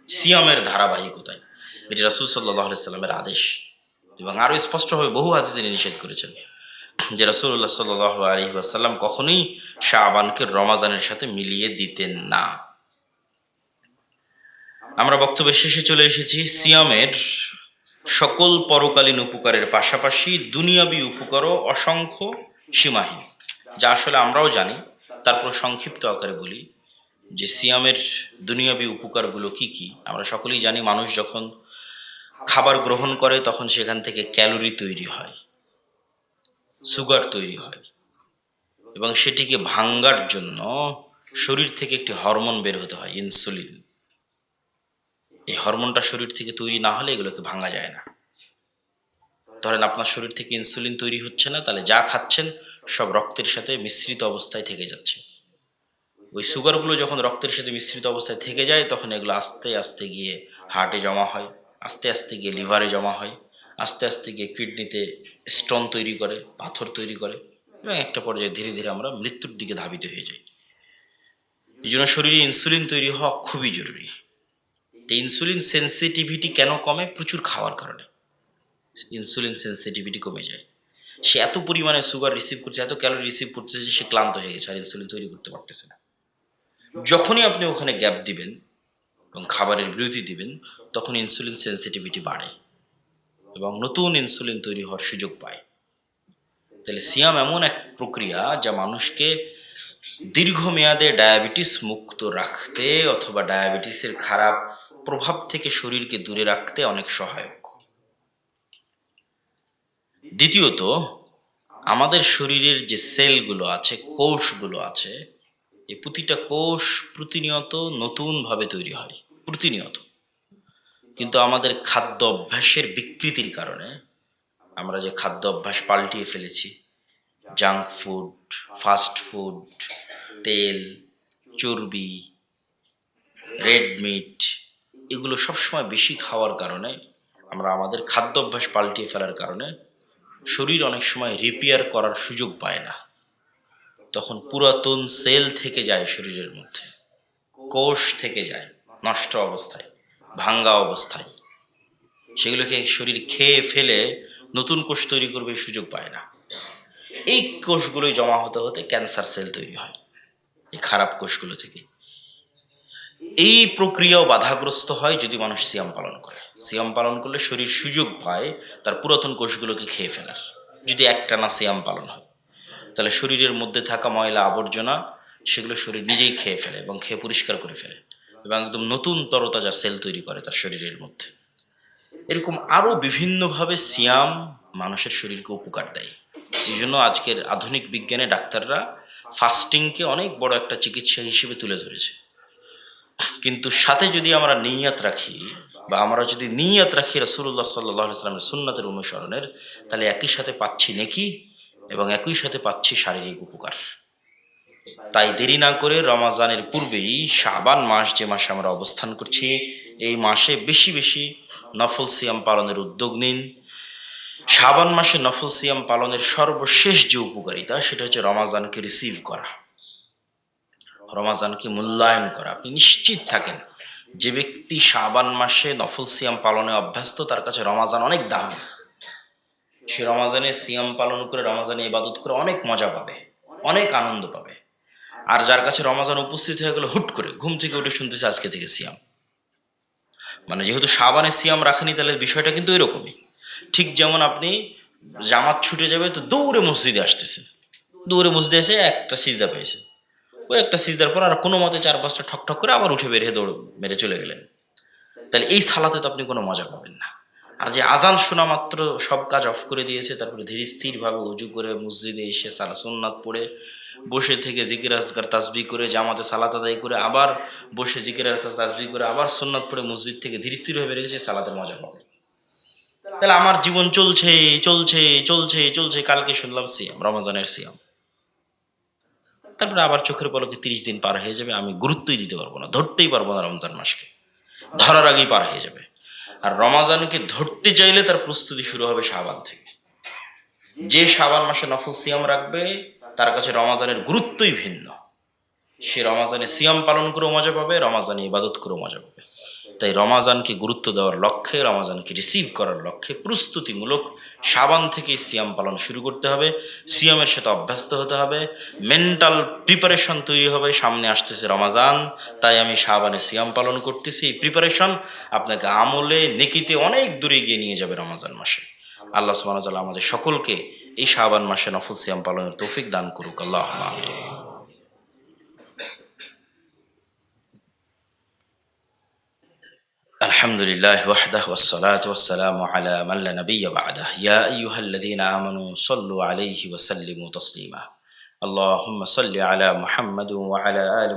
সিয়ামের ধারাবাহিকতায়। এটি রাসূল সাল্লাল্লাহু আলাইহি সাল্লামের আদেশ, এবং আরও স্পষ্টভাবে বহু হাদিসে তিনি নিষেধ করেছেন যে রাসূলুল্লাহ সাল্লাল্লাহু আলাইহি ওয়াসাল্লাম কখনোই শাবানকে রমাজানের সাথে মিলিয়ে দিতেন না। আমরা বক্তব্যের শেষে চলে এসেছি। সিয়ামের সকল পরকালীন উপকারের পাশাপাশি দুনিয়াবী উপকারও অসংখ্য সীমাহীন, যা আসলে আমরাও জানি। তারপর সংক্ষিপ্ত আকারে বলি যে সিয়ামের দুনিয়াবী উপকারগুলো কি কি। আমরা সকলেই জানি, মানুষ যখন খাবার গ্রহণ করে তখন সেখান থেকে ক্যালোরি তৈরি হয়, সুগার তৈরি হয়, এবং সেটিকে ভাঙ্গার জন্য শরীর থেকে একটি হরমোন বের হতে হয়, ইনসুলিন। এই হরমোনটা শরীর থেকে তৈরি না হলে এগুলোকে ভাঙা যায় না। ধরেন আপনার শরীর থেকে ইনসুলিন তৈরি হচ্ছে না, তাহলে যা খাচ্ছেন সব রক্তের সাথে মিশ্রিত অবস্থায় থেকে যাচ্ছে। ওই সুগারগুলো যখন রক্তের সাথে মিশ্রিত অবস্থায় থেকে যায়, তখন এগুলো আস্তে আস্তে গিয়ে হার্টে জমা হয়, আস্তে আস্তে গিয়ে লিভারে জমা হয়, আস্তে আস্তে গিয়ে কিডনিতে স্টোন তৈরি করে, পাথর তৈরি করে, এবং একটা পর্যায়ে ধীরে ধীরে আমরা মৃত্যুর দিকে ধাবিত হয়ে যাই। এই জন্য শরীরে ইনসুলিন তৈরি হওয়া খুবই জরুরি। ইনসুলিন সেন্সিটিভিটি কেন কমে? প্রচুর খাওয়ার কারণে ইনসুলিন সেন্সিটিভিটি কমে যায়। সে এত পরিমাণে সুগার রিসিভ করছে, এত ক্যালোরি রিসিভ করছে যে সে ক্লান্ত হয়ে গেছে, আর ইনসুলিন তৈরি করতে পারতেছে না। যখনই আপনি ওখানে গ্যাপ দিবেন এবং খাবারের বিরতি দিবেন, তখন ইনসুলিন সেন্সিটিভিটি বাড়ে এবং নতুন ইনসুলিন তৈরি হওয়ার সুযোগ পায়। তাহলে সিয়াম এমন এক প্রক্রিয়া যা মানুষকে দীর্ঘমেয়াদে ডায়াবেটিস মুক্ত রাখতে অথবা ডায়াবেটিসের খারাপ প্রভাব থেকে শরীরকে দূরে রাখতে অনেক সহায়ক। দ্বিতীয়ত, আমাদের শরীরের যে সেলগুলো আছে, কোষগুলো আছে, এই প্রতিটা কোষ প্রতিনিয়ত নতুনভাবে তৈরি হয়, প্রতিনিয়ত। কিন্তু আমাদের খাদ্য অভ্যাসের বিকৃতির কারণে আমরা যে খাদ্য অভ্যাস পাল্টিয়ে ফেলেছি, জাঙ্ক ফুড, ফাস্ট ফুড, তেল, চর্বি, রেড মিট, এগুলো সবসময় বেশি খাওয়ার কারণে, আমরা আমাদের খাদ্য অভ্যাস পাল্টিয়ে ফেলার কারণে শরীর অনেক সময় রিপেয়ার করার সুযোগ পায় না। তখন পুরাতন সেল থেকে যায় শরীরের মধ্যে, কোষ থেকে যায় নষ্ট অবস্থায়, ভাঙ্গা অবস্থায়। সেগুলোকে শরীর খেয়ে ফেলে নতুন কোষ তৈরি করবে এই সুযোগ পায় না। এই কোষগুলোই জমা হতে হতে ক্যান্সার সেল তৈরি হয় এই খারাপ কোষগুলো থেকে। এই প্রক্রিয়াও বাধাগ্রস্ত হয় যদি মানুষ সিয়াম পালন করে। সিয়াম পালন করলে শরীর সুযোগ পায় তার পুরাতন কোষগুলোকে খেয়ে ফেলার। যদি একটানা সিয়াম পালন হয়, তাহলে শরীরের মধ্যে থাকা ময়লা আবর্জনা সেগুলো শরীর নিজেই খেয়ে ফেলে এবং খেয়ে পরিষ্কার করে ফেলে, এবং একদম নতুন তরতাজা সেল তৈরি করে তার শরীরের মধ্যে। এরকম আরও বিভিন্নভাবে সিয়াম মানুষের শরীরকে উপকার দেয়। এই জন্য আজকের আধুনিক বিজ্ঞানে ডাক্তাররা ফাস্টিংকে অনেক বড় একটা চিকিৎসা হিসেবে তুলে ধরেছে। কিন্তু সাথে যদি আমরা নিয়ত রাখি, বা আমরা যদি নিয়ত রাখি রাসূলুল্লাহ সাল্লাল্লাহু আলাইহি ওয়াসাল্লামের সুন্নাতের অনুসরণের, তাহলে একই সাথে পাচ্ছি নেকি এবং একই সাথে পাচ্ছি শারীরিক উপকার। তাই দেরি না করে রমাজানের পূর্বেই শাবান মাস, যে মাসে আমরা অবস্থান করছি, এই মাসে বেশি বেশি নফল সিয়াম পালনের উদ্যোগ নিন। শাবান মাসে নফল সিয়াম পালনের সর্বশেষ যে উপকারিতা, সেটা হচ্ছে রমাজানকে রিসিভ করা, রমাজানকে মূল্যায়ন করা। আপনি নিশ্চিত থাকেন যে ব্যক্তি শাবান মাসে নফল সিয়াম পালনে অভ্যস্ত, তার কাছে রমাজান অনেক দাম। সে রমাজানে সিয়াম পালন করে, রমাজানে ইবাদত করে অনেক মজা পাবে, অনেক আনন্দ পাবে। আর যার কাছে রমাজান উপস্থিত হয়ে গেলো, হুট করে ঘুম থেকে উঠে শুনতেছে আজকে থেকে সিয়াম, মানে যেহেতু শাবানে সিয়াম রাখেনি, তাহলে বিষয়টা কিন্তু এরকমই। ঠিক যেমন আপনি জামাত ছুটে যাবে তো দৌড়ে মসজিদে আসতেছে, দৌড়ে মসজিদে এসে একটা সিজদা পেয়েছে, ওই একটা সিজদার পর আর কোনো মতে 4-5টা ঠক ঠক করে আবার উঠে বেরিয়ে দৌড় মেরে চলে গেলেন। তাহলে এই সালাতে তো আপনি কোনো মজা পাবেন না। আর যে আজান শোনা মাত্র সব কাজ অফ করে দিয়েছে, তারপরে ধীর স্থিরভাবে উজু করে মসজিদে এসে সালা সুন্নাত পড়ে বসে থেকে জিকির আজকার তাসবিহ করে জামাতে সালাত আদায় করে আবার বসে জিকির আজকার তাসবিহ করে আবার সুন্নাত পড়ে মসজিদ থেকে ধীর স্থির হয়ে বেরিয়ে গেছে, সালাতের মজা পাবে। তাহলে আমার জীবন চলছে চলছে চলছে চলছে, কালকে শুনলাম সিয়াম, রমজানের সিয়াম, তারপরে আবার চোখের পলকে 30 দিন পার হয়ে যাবে, আমি গুরুত্বই দিতে পারবো না, ধরতেই পারবো না রমজান মাসকে, ধরার আগেই পার হয়ে যাবে। আর রমাজানকে ধরতে চাইলে তার প্রস্তুতি শুরু হবে শাবান থেকে। যে শাবান মাসে নফল সিয়াম রাখবে, তার কাছে রমাজানের গুরুত্বই ভিন্ন। সে রমাজানে সিয়াম পালন করেও মজা পাবে, রমাজানে ইবাদত করেও মজা পাবে। তাই রমাজানকে গুরুত্ব দেওয়ার লক্ষ্যে, রমাজানকে রিসিভ করার লক্ষ্যে প্রস্তুতিমূলক শাবান থেকে সিয়াম পালন শুরু করতে হবে। সিয়ামের সাথে অভ্যস্ত হতে হবে, মেন্টাল প্রিপারেশন তৈরি হবে। সামনে আসতেছে রমাজান, তাই আমি শাবানে সিয়াম পালন করতেছি। এই প্রিপারেশন আপনাকে আমলে নেকিতে অনেক দূরে গিয়ে নিয়ে যাবে রমাজান মাসে। আল্লাহ সুবহানাহু ওয়া তাআলা আমাদের সকলকে এই শাবান মাসে নফল সিয়াম পালনের তৌফিক দান করুক। আল্লাহুম্মা আমিন। الحمد لله وحده والصلاة والسلام على من لا نبي بعده يا أيها الذين آمنوا صلوا عليه وسلموا تسليما اللهم صل على محمد وعلى آل